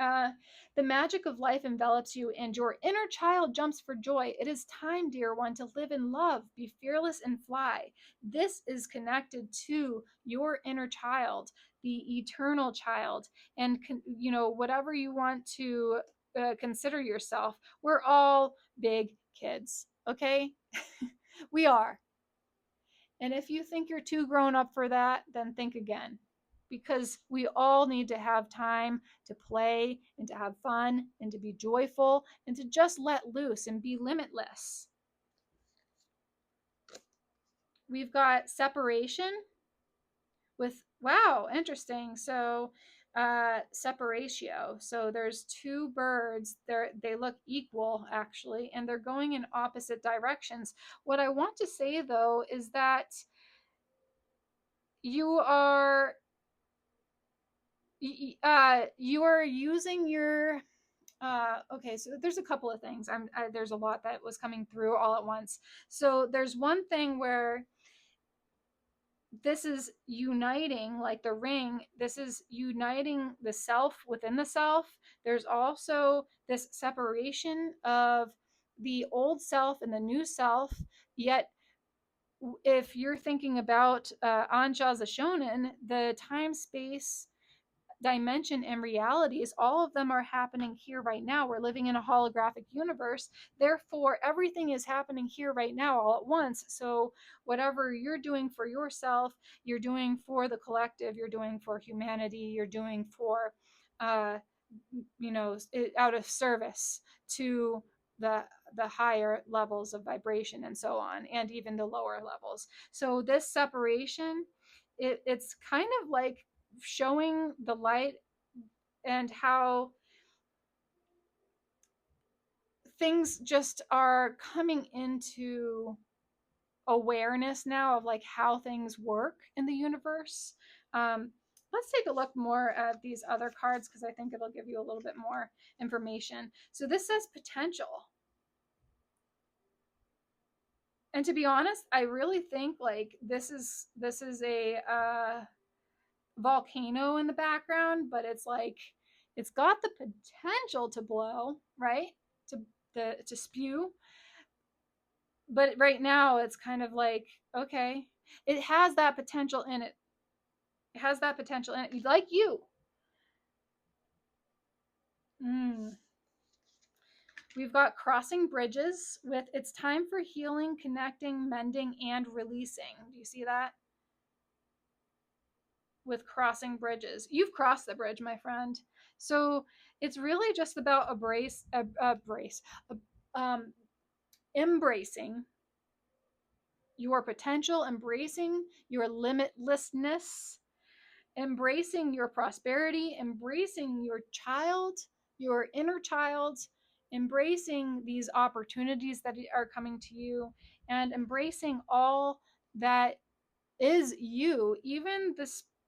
Uh, the magic of life envelops you, and your inner child jumps for joy. It is time, dear one, to live in love, be fearless, and fly. This is connected to your inner child, the eternal child. And, whatever you want to consider yourself, we're all big kids, okay? We are. And if you think you're too grown up for that, then think again. Because we all need to have time to play and to have fun and to be joyful and to just let loose and be limitless. We've got separation with, wow, interesting. So, separatio. So there's two birds. They look equal actually, and they're going in opposite directions. What I want to say though is that you are you are using your okay, so there's a couple of things. There's a lot that was coming through all at once. So there's one thing where this is uniting, like the ring, this is uniting the self within the self. There's also this separation of the old self and the new self. Yet if you're thinking about Anja's Shonen, the time space dimension and realities, all of them are happening here right now. We're living in a holographic universe. Therefore, everything is happening here right now all at once. So, whatever you're doing for yourself, you're doing for the collective, you're doing for humanity, you're doing for, uh, out of service to the higher levels of vibration and so on, and even the lower levels. So, this separation, it's kind of like showing the light and how things just are coming into awareness now of like how things work in the universe. Let's take a look more at these other cards because I think it'll give you a little bit more information. So this says potential. And to be honest, I really think like this is a volcano in the background, but it's like it's got the potential to blow, right? To spew. But right now it's kind of like, okay, it has that potential in it. It has that potential in it. Like you. We've got crossing bridges with it's time for healing, connecting, mending, and releasing. Do you see that? With crossing bridges. You've crossed the bridge, my friend. So it's really just about embracing your potential, embracing your limitlessness, embracing your prosperity, embracing your child, your inner child, embracing these opportunities that are coming to you, and embracing all that is you, even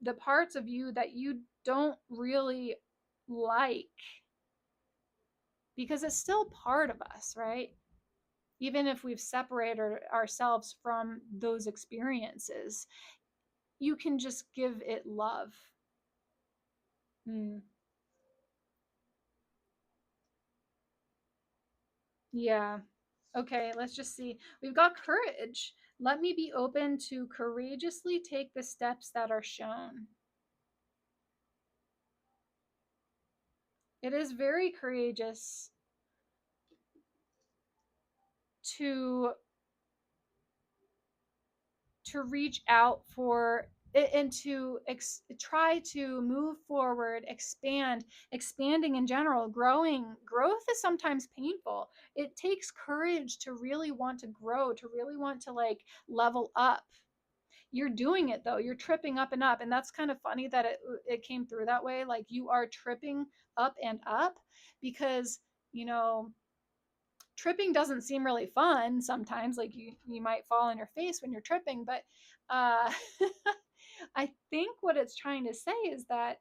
the parts of you that you don't really like, because it's still part of us, right? Even if we've separated ourselves from those experiences, you can just give it love. Yeah. Okay, let's just see. We've got courage. Let me be open to courageously take the steps that are shown. It is very courageous to reach out for and to try to move forward, expanding in general. Growth is sometimes painful. It takes courage to really want to grow, to really want to like level up. You're doing it though. You're tripping up and up, and that's kind of funny that it came through that way. Like you are tripping up and up because, you know, tripping doesn't seem really fun sometimes. Like you might fall on your face when you're tripping, but I think what it's trying to say is that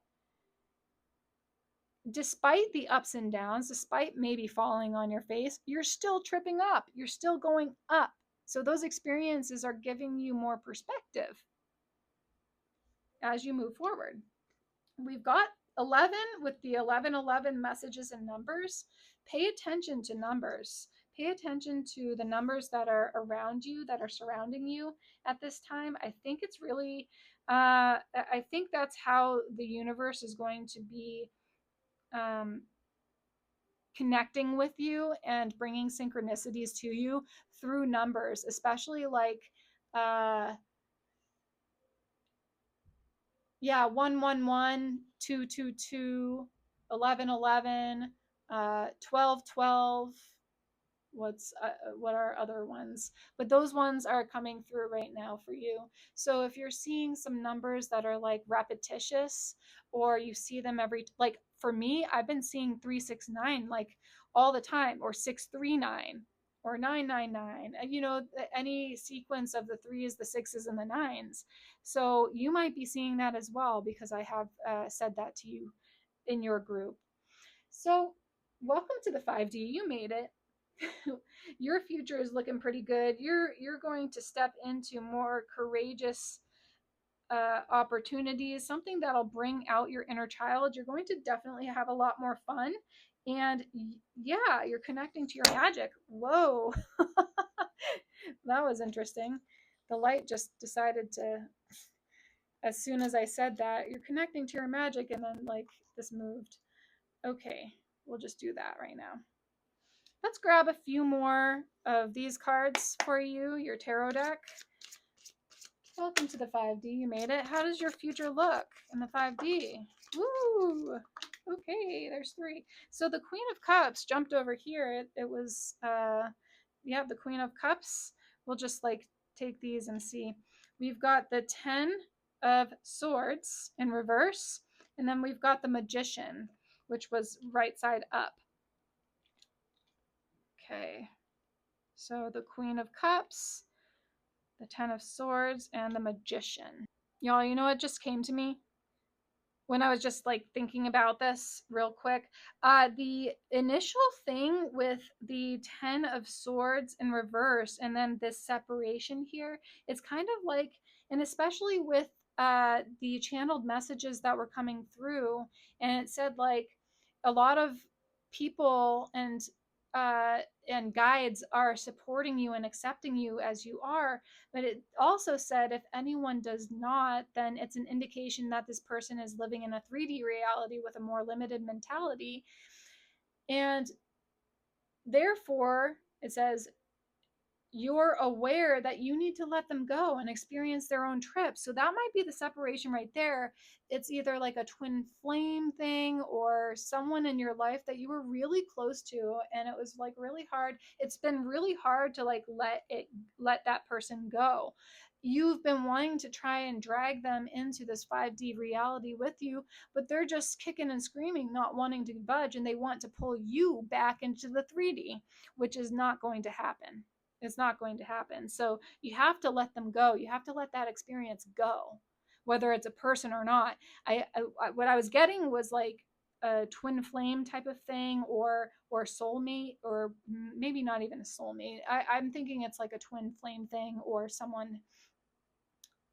despite the ups and downs, despite maybe falling on your face, you're still tripping up, you're still going up. So those experiences are giving you more perspective as you move forward. We've got 11 with the 1111 messages and numbers. Pay attention to numbers. Pay attention to the numbers that are around you, that are surrounding you at this time. I think it's really, I think that's how the universe is going to be connecting with you and bringing synchronicities to you through numbers, especially like, 111, 222, 1111, 1212. What are other ones? But those ones are coming through right now for you. So if you're seeing some numbers that are like repetitious, or you see them like for me, I've been seeing 369 like all the time, or 639 or 999. You know, any sequence of the threes, the sixes, and the nines. So you might be seeing that as well, because I have said that to you in your group. So welcome to the 5D. You made it. Your future is looking pretty good. You're going to step into more courageous opportunities, something that'll bring out your inner child. You're going to definitely have a lot more fun, and yeah, you're connecting to your magic. Whoa. That was interesting. The light just decided to, as soon as I said that, you're connecting to your magic, and then like this moved. Okay, we'll just do that right now. Let's grab a few more of these cards for you, your tarot deck. Welcome to the 5D. You made it. How does your future look in the 5D? Woo! Okay, there's 3. So the Queen of Cups jumped over here. It was, yeah, the Queen of Cups. We'll just like take these and see. We've got the 10 of Swords in reverse, and then we've got the Magician, which was right side up. Okay, so the Queen of Cups, the 10 of Swords, and the Magician. Y'all, you know what just came to me when I was just like thinking about this real quick? The initial thing with the 10 of Swords in reverse and then this separation here, it's kind of like, and especially with the channeled messages that were coming through, and it said like a lot of people and guides are supporting you and accepting you as you are. But it also said if anyone does not, then it's an indication that this person is living in a 3D reality with a more limited mentality. And therefore, it says, you're aware that you need to let them go and experience their own trip. So that might be the separation right there. It's either like a twin flame thing or someone in your life that you were really close to and it was like really hard. It's been really hard to like let that person go. You've been wanting to try and drag them into this 5D reality with you, but they're just kicking and screaming, not wanting to budge, and they want to pull you back into the 3D, which is not going to happen. It's not going to happen. So you have to let them go. You have to let that experience go, whether it's a person or not. What I was getting was like a twin flame type of thing, or soulmate, or maybe not even a soulmate. I'm thinking it's like a twin flame thing, or someone.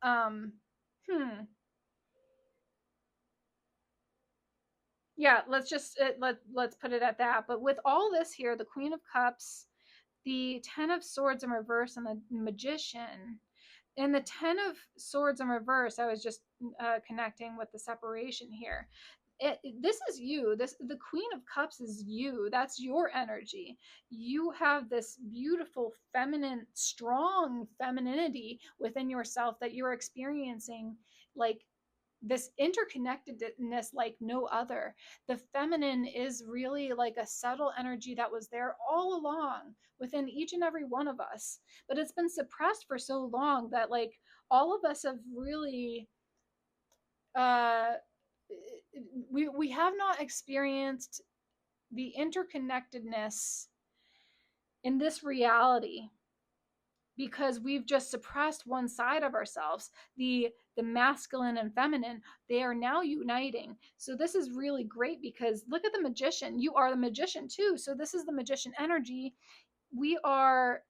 Um, hmm. Yeah, let's put it at that. But with all this here, the Queen of Cups, the 10 of Swords in reverse, and the Magician. In the 10 of Swords in reverse, I was just connecting with the separation here. This is you. The Queen of Cups is you. That's your energy. You have this beautiful feminine, strong femininity within yourself that you're experiencing, like this interconnectedness like no other. The feminine is really like a subtle energy that was there all along within each and every one of us, but it's been suppressed for so long that like all of us have really uh we have not experienced the interconnectedness in this reality because we've just suppressed one side of ourselves. The masculine and feminine, they are now uniting. So this is really great because look at the Magician. You are the Magician too. So this is the Magician energy. We are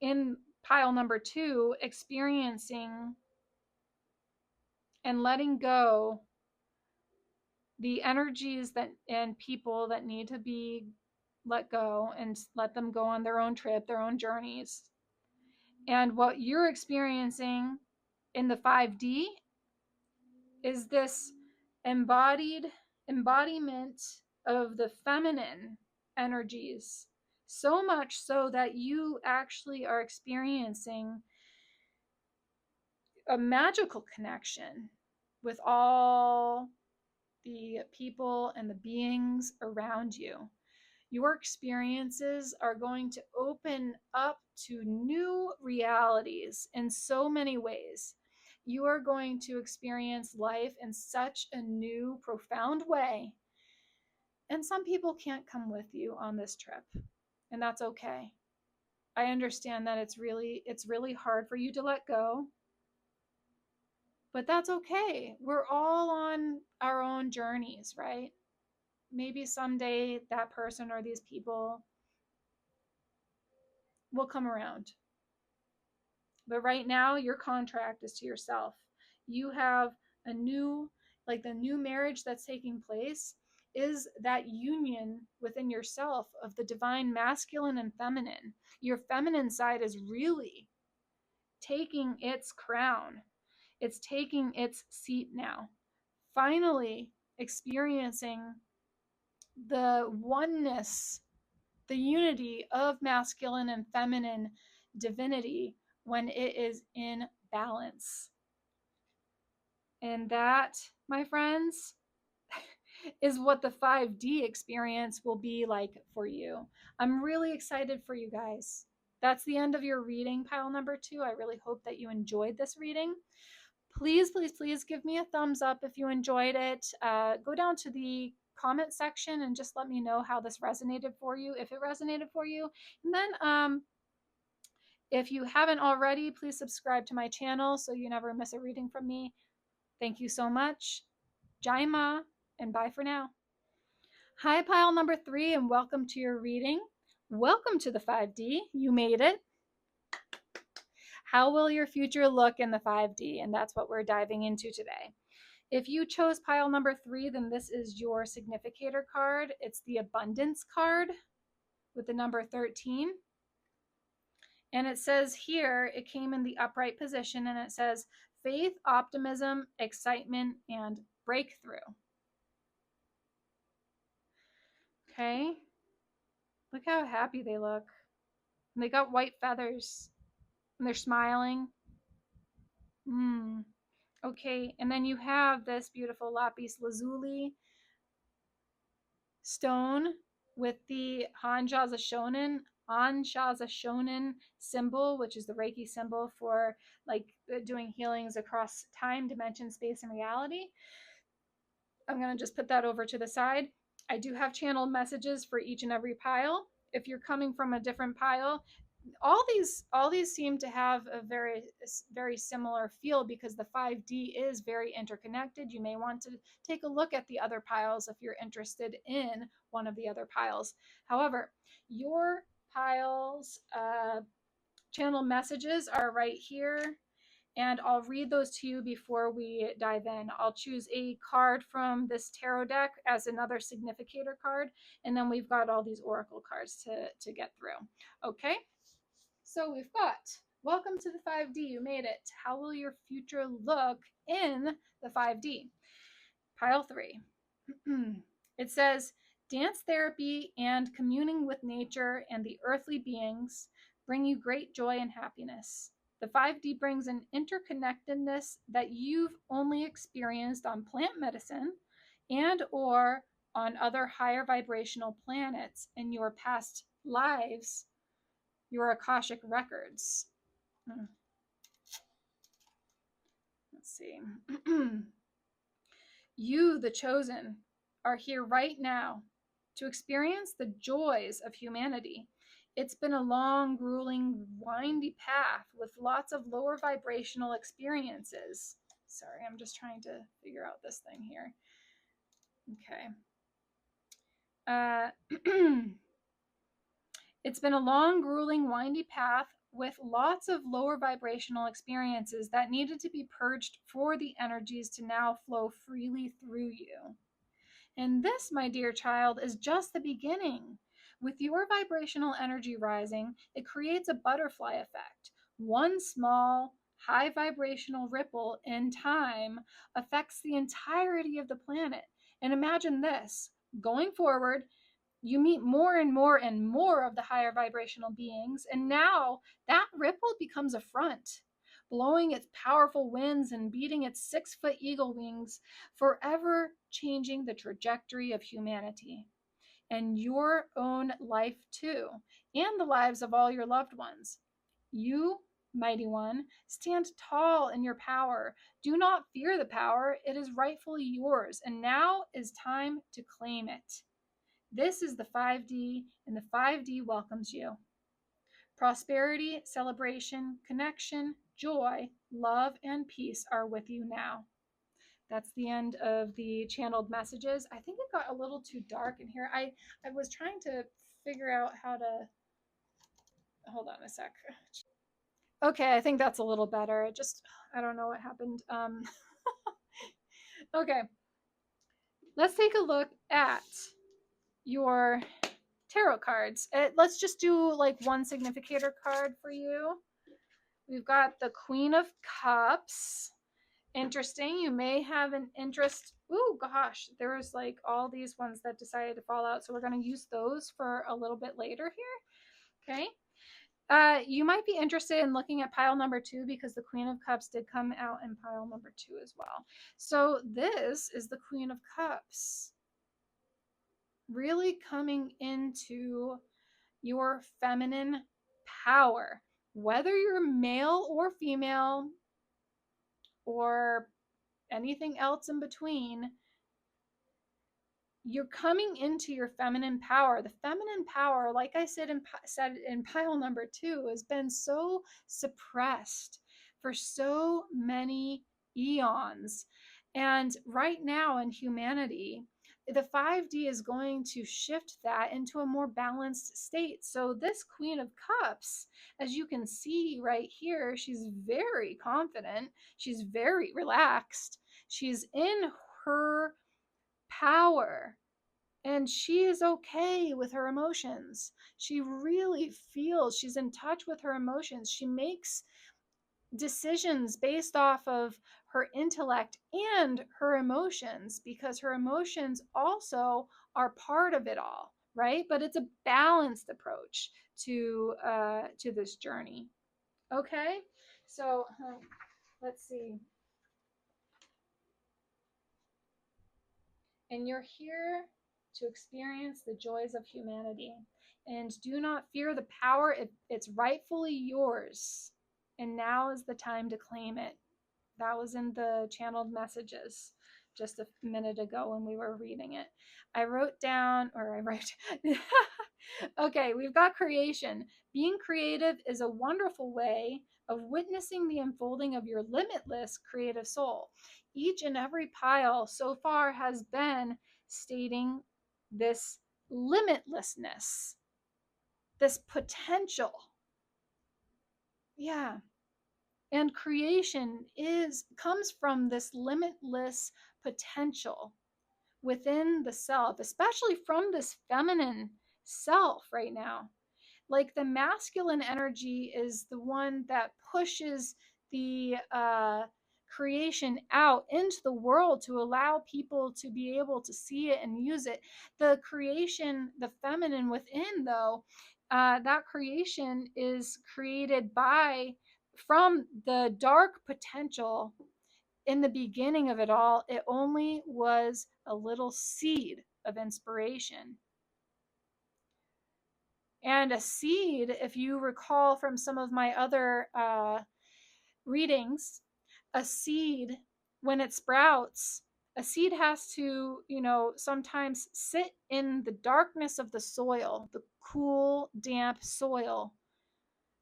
in pile number 2 experiencing and letting go the energies that and people that need to be let go and let them go on their own trip, their own journeys. And what you're experiencing in the 5D is this embodiment of the feminine energies, so much so that you actually are experiencing a magical connection with all the people and the beings around you. Your experiences are going to open up to new realities in so many ways. You are going to experience life in such a new, profound way. And some people can't come with you on this trip, and that's okay. I understand that it's really hard for you to let go, but that's okay. We're all on our own journeys, right? Maybe someday that person or these people will come around. But right now, your contract is to yourself. You have a new, like the new marriage that's taking place is that union within yourself of the divine masculine and feminine. Your feminine side is really taking its crown, it's taking its seat now. Finally, experiencing the oneness, the unity of masculine and feminine divinity when it is in balance. And that, my friends, is what the 5D experience will be like for you. I'm really excited for you guys. That's the end of your reading, pile number 2. I really hope that you enjoyed this reading. Please, please, please give me a thumbs up if you enjoyed it. Go down to the comment section and just let me know how this resonated for you, if it resonated for you. And then if you haven't already, please subscribe to my channel so you never miss a reading from me. Thank you so much. Jai Ma, and bye for now. Hi, pile number 3, and welcome to your reading. Welcome to the 5D. You made it. How will your future look in the 5D? And that's what we're diving into today. If you chose pile number 3, then this is your significator card. It's the abundance card with the number 13. And it says here, it came in the upright position, and it says faith, optimism, excitement, and breakthrough. Okay. Look how happy they look. And they got white feathers, and they're smiling. Okay, and then you have this beautiful Lapis Lazuli stone with the Hanjaza Shonen symbol, which is the Reiki symbol for like doing healings across time, dimension, space, and reality. I'm going to just put that over to the side. I do have channeled messages for each and every pile. If you're coming from a different pile, all these seem to have a very similar feel because the 5D is very interconnected. You may want to take a look at the other piles if you're interested in one of the other piles. However, your piles channel messages are right here, and I'll read those to you before we dive in. I'll choose a card from this tarot deck as another significator card, and then we've got all these oracle cards to get through. Okay, so we've got, welcome to the 5D, you made it. How will your future look in the 5D? Pile 3. It says, dance therapy and communing with nature and the earthly beings bring you great joy and happiness. The 5D brings an interconnectedness that you've only experienced on plant medicine and or on other higher vibrational planets in your past lives, your Akashic records. Let's see. You, the chosen, are here right now to experience the joys of humanity. It's been a long, grueling, windy path with lots of lower vibrational experiences. Sorry, I'm just trying to figure out this thing here. Okay. It's been a long, grueling, windy path with lots of lower vibrational experiences that needed to be purged for the energies to now flow freely through you. And this, my dear child, is just the beginning. With your vibrational energy rising, it creates a butterfly effect. One small, high vibrational ripple in time affects the entirety of the planet. And imagine this, going forward, you meet more and more and more of the higher vibrational beings, and now that ripple becomes a front, blowing its powerful winds and beating its 6-foot eagle wings, forever changing the trajectory of humanity and your own life too, and the lives of all your loved ones. You, mighty one, stand tall in your power. Do not fear the power. It is rightfully yours, and now is time to claim it. This is the 5D, and the 5D welcomes you. Prosperity, celebration, connection, joy, love, and peace are with you now. That's the end of the channeled messages. I think it got a little too dark in here. I was trying to figure out how to... Hold on a sec. Okay, I think that's a little better. I don't know what happened. Okay. Let's take a look at your tarot cards. Let's just do like one significator card for you. We've got the Queen of Cups. Interesting. You may have an interest. Oh gosh, there's like all these ones that decided to fall out, so we're going to use those for a little bit later here. Okay. You might be interested in looking at pile number 2 because the Queen of Cups did come out in pile number 2 as well. So this is the Queen of Cups, really coming into your feminine power, whether you're male or female or anything else in between. You're coming into your feminine power. The feminine power, like I said in pile number 2, has been so suppressed for so many eons. And right now in humanity, the 5D is going to shift that into a more balanced state. So this Queen of Cups, as you can see right here, she's very confident. She's very relaxed. She's in her power. And she is okay with her emotions. She really feels she's in touch with her emotions. She makes decisions based off of her intellect and her emotions, because her emotions also are part of it all, right? But it's a balanced approach to this journey. Okay, so let's see. And you're here to experience the joys of humanity. And do not fear the power, it's rightfully yours. And now is the time to claim it. That was in the channeled messages just a minute ago when we were reading it. I wrote down, or I wrote, okay, we've got creation. Being creative is a wonderful way of witnessing the unfolding of your limitless creative soul. Each and every pile so far has been stating this limitlessness, this potential. Yeah. And creation comes from this limitless potential within the self, especially from this feminine self right now. Like the masculine energy is the one that pushes the creation out into the world to allow people to be able to see it and use it. The creation, the feminine within, though, that creation is created from the dark potential. In the beginning of it all, it only was a little seed of inspiration. And a seed, if you recall from some of my other readings, a seed, when it sprouts, a seed has to, sometimes sit in the darkness of the soil, the cool, damp soil,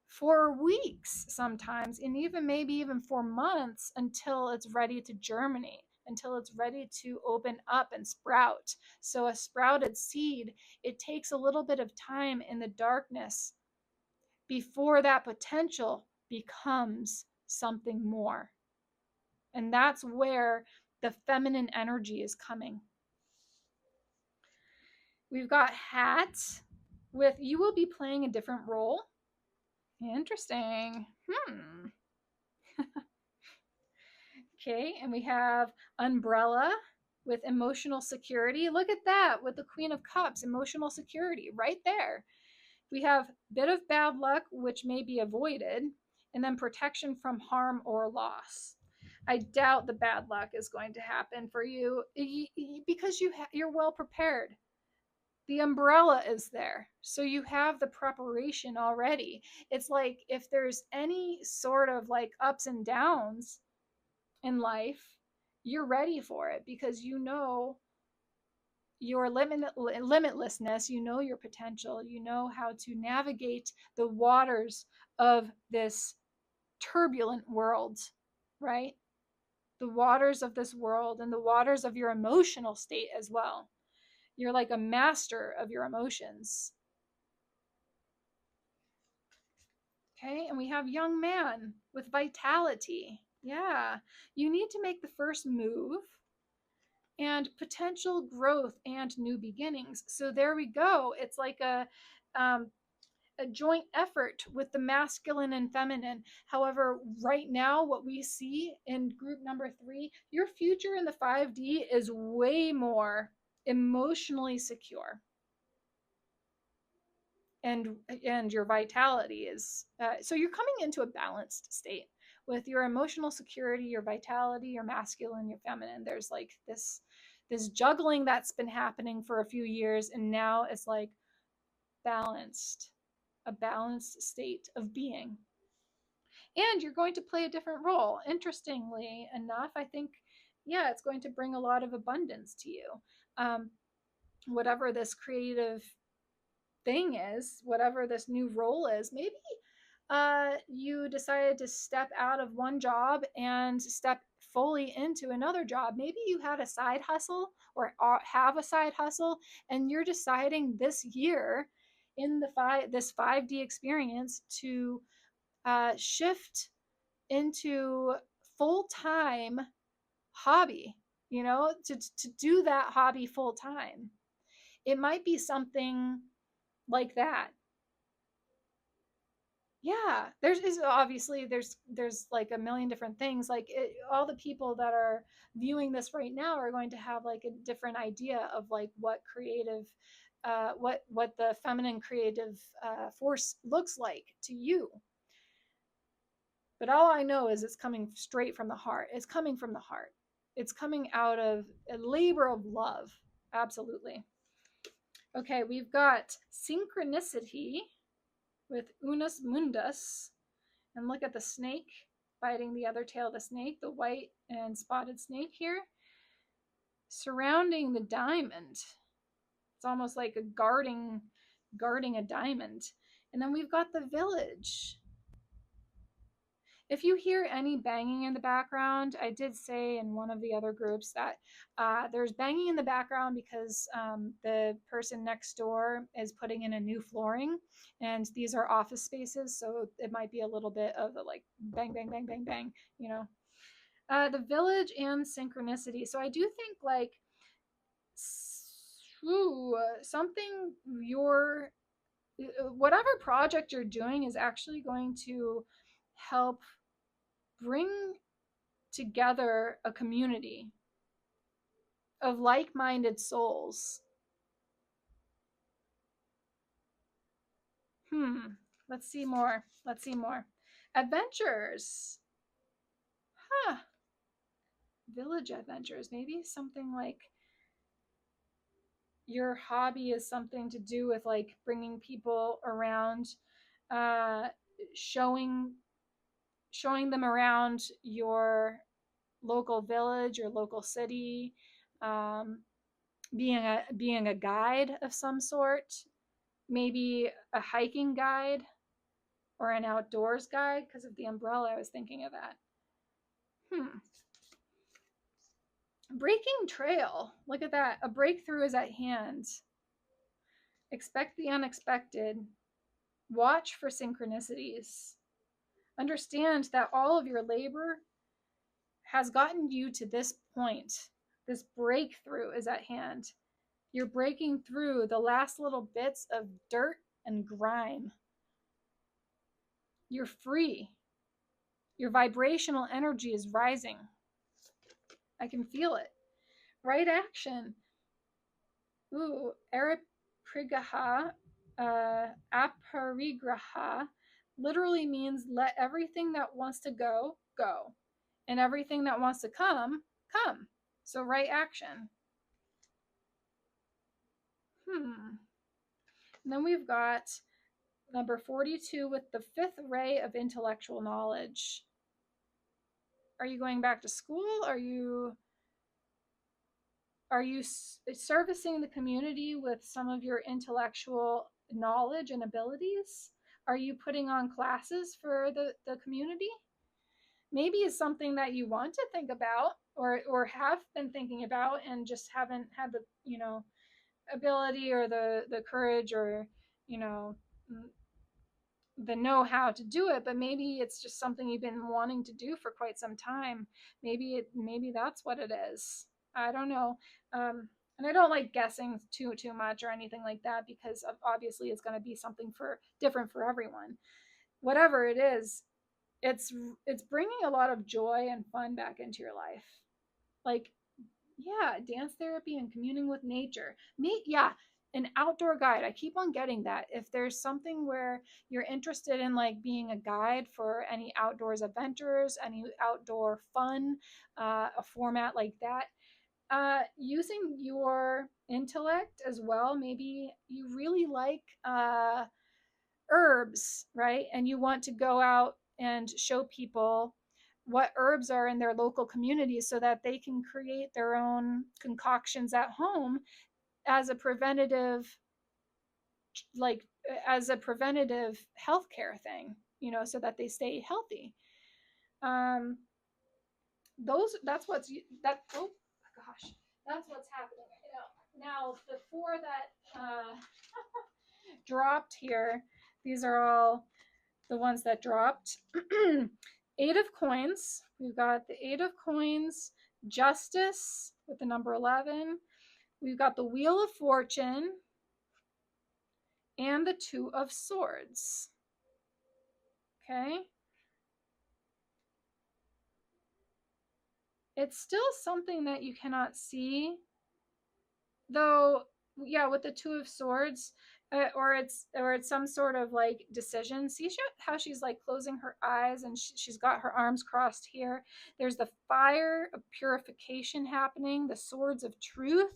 for weeks sometimes, and maybe even for months, until it's ready to germinate, until it's ready to open up and sprout. So a sprouted seed, it takes a little bit of time in the darkness before that potential becomes something more. And that's where the feminine energy is coming. We've got hat with, you will be playing a different role. Interesting. Okay, and we have umbrella with emotional security. Look at that with the Queen of Cups, emotional security right there. We have bit of bad luck, which may be avoided, and then protection from harm or loss. I doubt the bad luck is going to happen for you because you're well prepared. The umbrella is there, so you have the preparation already. It's like if there's any sort of like ups and downs in life, you're ready for it because you know your limitlessness, you know your potential, you know how to navigate the waters of this turbulent world, right? The waters of this world and the waters of your emotional state as well. You're like a master of your emotions. Okay, and we have young man with vitality. Yeah, you need to make the first move and potential growth and new beginnings. So there we go. It's like a joint effort with the masculine and feminine. However, right now, what we see in group number 3, your future in the 5D is way more emotionally secure. And your vitality is so you're coming into a balanced state with your emotional security, your vitality, your masculine, your feminine. There's like this juggling that's been happening for a few years, and now it's like balanced, a balanced state of being. And you're going to play a different role. Interestingly enough, I think, yeah, it's going to bring a lot of abundance to you. Whatever this creative thing is, whatever this new role is, maybe you decided to step out of one job and step fully into another job. Maybe you had a side hustle or have a side hustle, and you're deciding this year in this 5D experience to shift into full-time hobby, to do that hobby full time. It might be something like that. Yeah, there's like a million different things. Like all the people that are viewing this right now are going to have like a different idea of like what creative what the feminine creative force looks like to you. But all I know is it's coming straight from the heart. It's coming from the heart. It's coming out of a labor of love. Absolutely. Okay, we've got synchronicity with Unus Mundus. And look at the snake biting the other tail of the snake, the white and spotted snake here, surrounding the diamond. It's almost like a guarding a diamond. And then we've got the village. If you hear any banging in the background, I did say in one of the other groups that there's banging in the background because the person next door is putting in a new flooring, and these are office spaces, so it might be a little bit of a like bang, bang, bang, bang, bang, The village and synchronicity. So I do think like something whatever project you're doing is actually going to help bring together a community of like-minded souls. Let's see more. Adventures. Village adventures. Maybe something like your hobby is something to do with like bringing people around, showing them around your local village, your local city, being a guide of some sort, maybe a hiking guide or an outdoors guide. Because of the umbrella, I was thinking of that. Breaking trail. Look at that. A breakthrough is at hand. Expect the unexpected. Watch for synchronicities. Understand that all of your labor has gotten you to this point. This breakthrough is at hand. You're breaking through the last little bits of dirt and grime. You're free. Your vibrational energy is rising. I can feel it. Right action. Ooh, Ariprigaha, aparigraha, literally means let everything that wants to go, go. And everything that wants to come, come. So right action. And then we've got number 42 with the fifth ray of intellectual knowledge. Are you going back to school? Are you servicing the community with some of your intellectual knowledge and abilities? Are you putting on classes for the community? Maybe it's something that you want to think about or have been thinking about and just haven't had the ability or the courage or the know-how to do it. But maybe it's just something you've been wanting to do for quite some time. Maybe that's what it is. I don't know. And I don't like guessing too much or anything like that, because obviously it's going to be something different for everyone. Whatever it is, it's bringing a lot of joy and fun back into your life. Like, yeah, dance therapy and communing with nature. An outdoor guide. I keep on getting that. If there's something where you're interested in like being a guide for any outdoors adventures, any outdoor fun, a format like that, using your intellect as well. Maybe you really like herbs, right? And you want to go out and show people what herbs are in their local communities so that they can create their own concoctions at home as a preventative healthcare thing, so that they stay healthy. that's what's that oh gosh, that's what's happening right now. Now the four that dropped here, these are all the ones that dropped. Eight of coins. We've got the Eight of coins, Justice with the number 11. We've got the Wheel of Fortune and the Two of Swords. Okay. It's still something that you cannot see, though. Yeah, with the Two of Swords, or it's some sort of like decision. See how she's like closing her eyes and she's got her arms crossed here. There's the fire of purification happening, the swords of truth.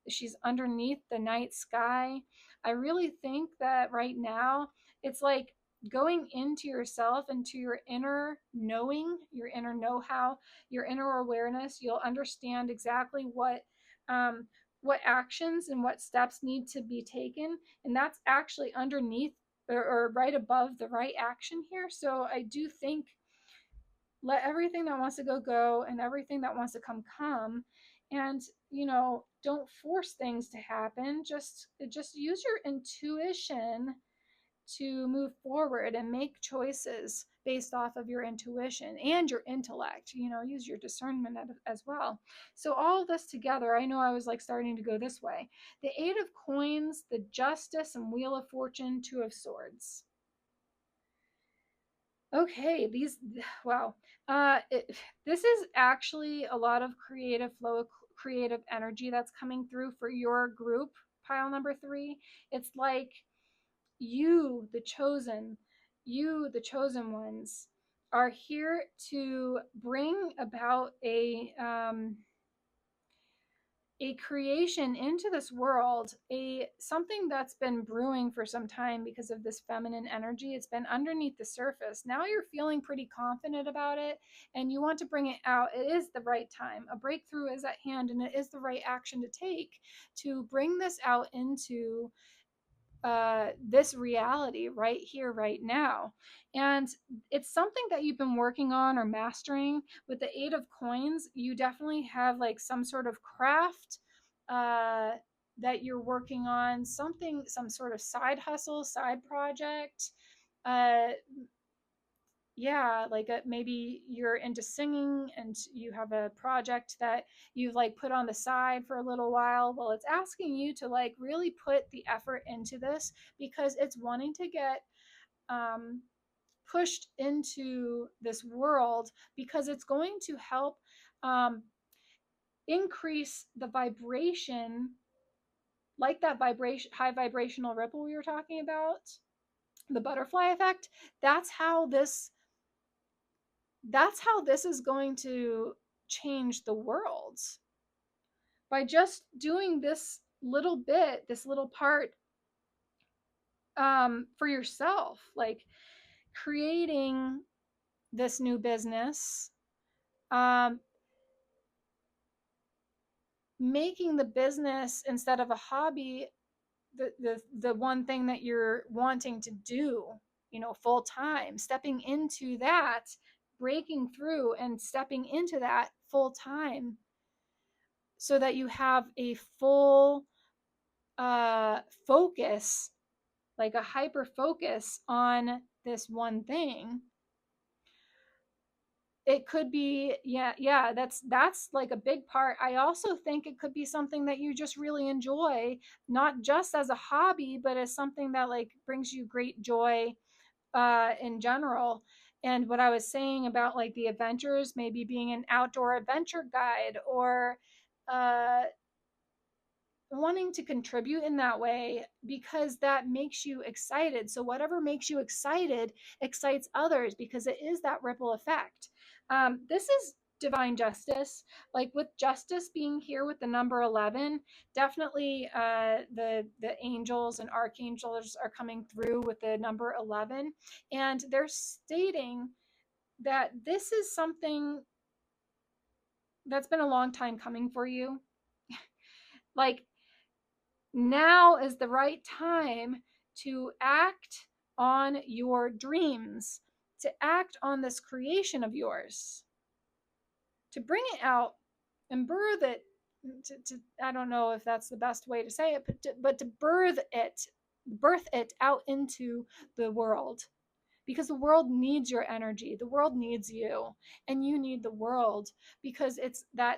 She's underneath the night sky. I really think that right now it's like going into yourself, into your inner knowing, your inner know-how, your inner awareness. You'll understand exactly what actions and what steps need to be taken, and that's actually underneath or right above the right action here. So I do think let everything that wants to go and everything that wants to come, and don't force things to happen. Just use your intuition to move forward and make choices based off of your intuition and your intellect. Use your discernment as well. So all of this together, I know I was like starting to go this way. The Eight of Coins, the Justice and Wheel of Fortune, Two of Swords. Okay, wow. This is actually a lot of creative flow, creative energy that's coming through for your group, pile number 3. It's like you, the chosen ones, are here to bring about a creation into this world, something that's been brewing for some time because of this feminine energy. It's been underneath the surface. Now you're feeling pretty confident about it and you want to bring it out. It is the right time. A breakthrough is at hand, and it is the right action to take to bring this out into this reality right here, right now. And it's something that you've been working on or mastering. With the Eight of Coins, you definitely have like some sort of craft that you're working on, some sort of side hustle, side project. Uh, yeah, like maybe you're into singing and you have a project that you've like put on the side for a little while. Well, it's asking you to like really put the effort into this because it's wanting to get pushed into this world, because it's going to help increase the vibration, like that vibration, high vibrational ripple we were talking about, the butterfly effect. That's how this is going to change the world, by just doing this little bit, this little part for yourself, like creating this new business, making the business, instead of a hobby, the one thing that you're wanting to do, full time, stepping into that, breaking through and stepping into that full time, so that you have a full focus, like a hyper focus on this one thing. It could be, yeah, that's like a big part. I also think it could be something that you just really enjoy, not just as a hobby, but as something that like brings you great joy in general. And what I was saying about like the adventures, maybe being an outdoor adventure guide, or wanting to contribute in that way, because that makes you excited. So whatever makes you excited excites others, because it is that ripple effect. This is divine justice, like with justice being here with the number 11. Definitely the angels and archangels are coming through with the number 11, and they're stating that this is something that's been a long time coming for you. Like, now is the right time to act on your dreams, to act on this creation of yours, to bring it out and birth it. I don't know if that's the best way to say it, but to birth it out into the world, because the world needs your energy, the world needs you, and you need the world, because it's the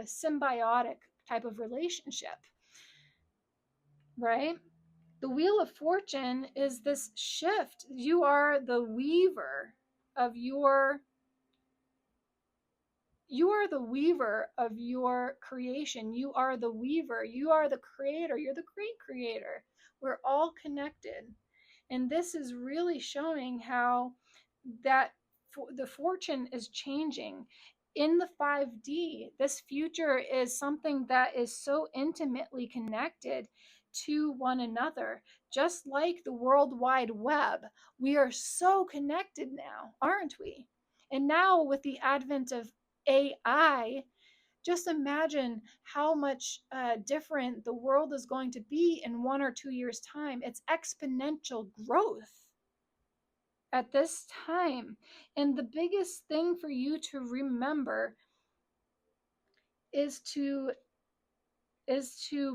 symbiotic type of relationship, right? The Wheel of Fortune is this shift. You are the weaver of your creation. You are the weaver. You are the creator. You're the great creator. We're all connected. And this is really showing how that the fortune is changing. In the 5D, this future is something that is so intimately connected to one another. Just like the World Wide Web, we are so connected now, aren't we? And now with the advent of AI, just imagine how much different the world is going to be in 1 or 2 years' time. It's exponential growth at this time. And the biggest thing for you to remember is to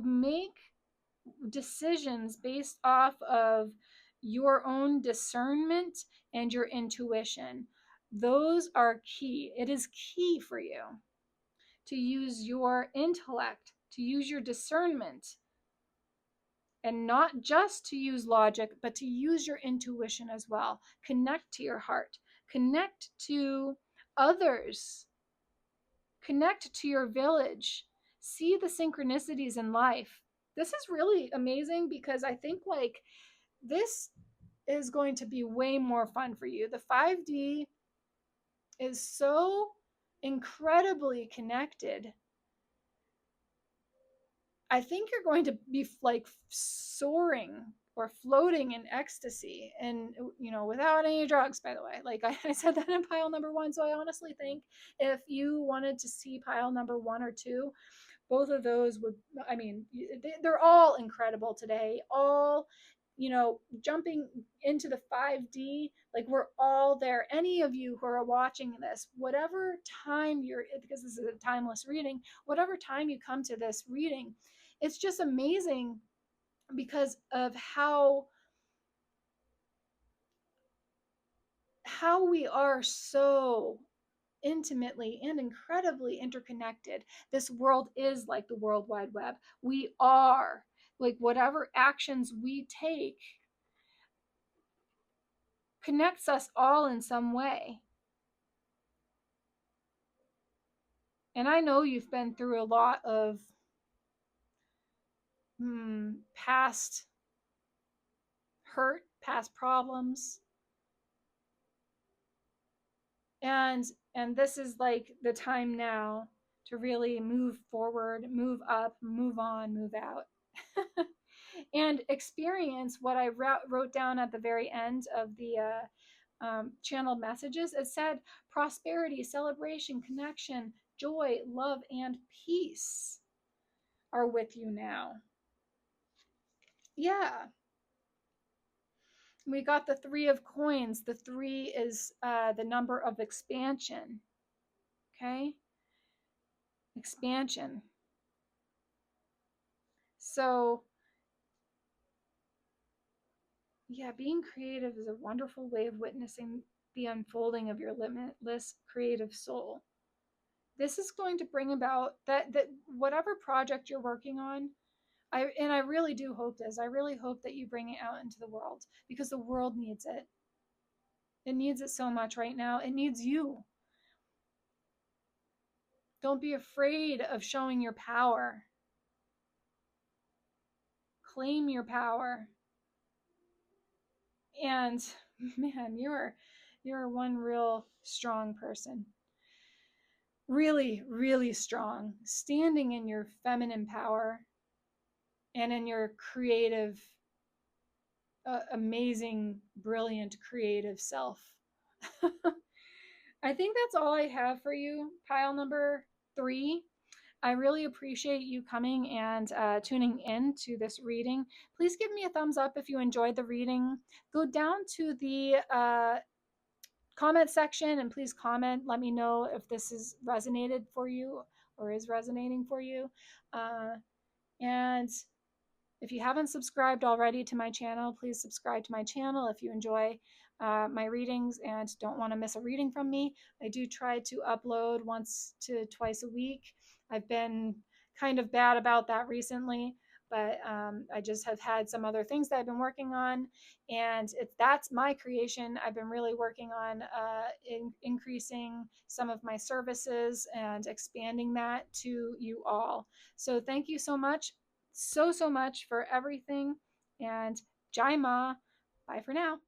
make decisions based off of your own discernment and your intuition. Those are key. It is key for you to use your intellect, to use your discernment, and not just to use logic, but to use your intuition as well. Connect to your heart, connect to others, connect to your village, see the synchronicities in life. This is really amazing, because I think like this is going to be way more fun for you. The 5D is so incredibly connected. I think you're going to be like soaring or floating in ecstasy, and without any drugs, by the way. Like I said that in pile number 1. So I honestly think if you wanted to see pile number 1 or 2, both of those would, I mean, they're all incredible today. All, jumping into the 5D, like we're all there. Any of you who are watching this, whatever time because this is a timeless reading, whatever time you come to this reading, it's just amazing because of how we are so intimately and incredibly interconnected. This world is like the World Wide Web. We are, like, whatever actions we take connects us all in some way. And I know you've been through a lot of past hurt, past problems. And this is like the time now to really move forward, move up, move on, move out. And experience what I wrote down at the very end of the channeled messages. It said prosperity, celebration, connection, joy, love, and peace are with you now. Yeah. We got the 3 of coins. The 3 is the number of expansion. Okay? Expansion. So, yeah, being creative is a wonderful way of witnessing the unfolding of your limitless creative soul. This is going to bring about that whatever project you're working on, I really do hope this. I really hope that you bring it out into the world, because the world needs it. It needs it so much right now. It needs you. Don't be afraid of showing your power. Claim your power. And man, you're one real strong person. Really, really strong. Standing in your feminine power and in your creative, amazing, brilliant, creative self. I think that's all I have for you, pile number 3. I really appreciate you coming and tuning in to this reading. Please give me a thumbs up if you enjoyed the reading. Go down to the comment section, and please comment. Let me know if this is resonated for you or is resonating for you. And if you haven't subscribed already to my channel, please subscribe to my channel if you enjoy my readings and don't want to miss a reading from me. I do try to upload once to twice a week. I've been kind of bad about that recently, but I just have had some other things that I've been working on, and that's my creation. I've been really working on increasing some of my services and expanding that to you all. So thank you so much so much for everything, and Jai Ma. Bye for now.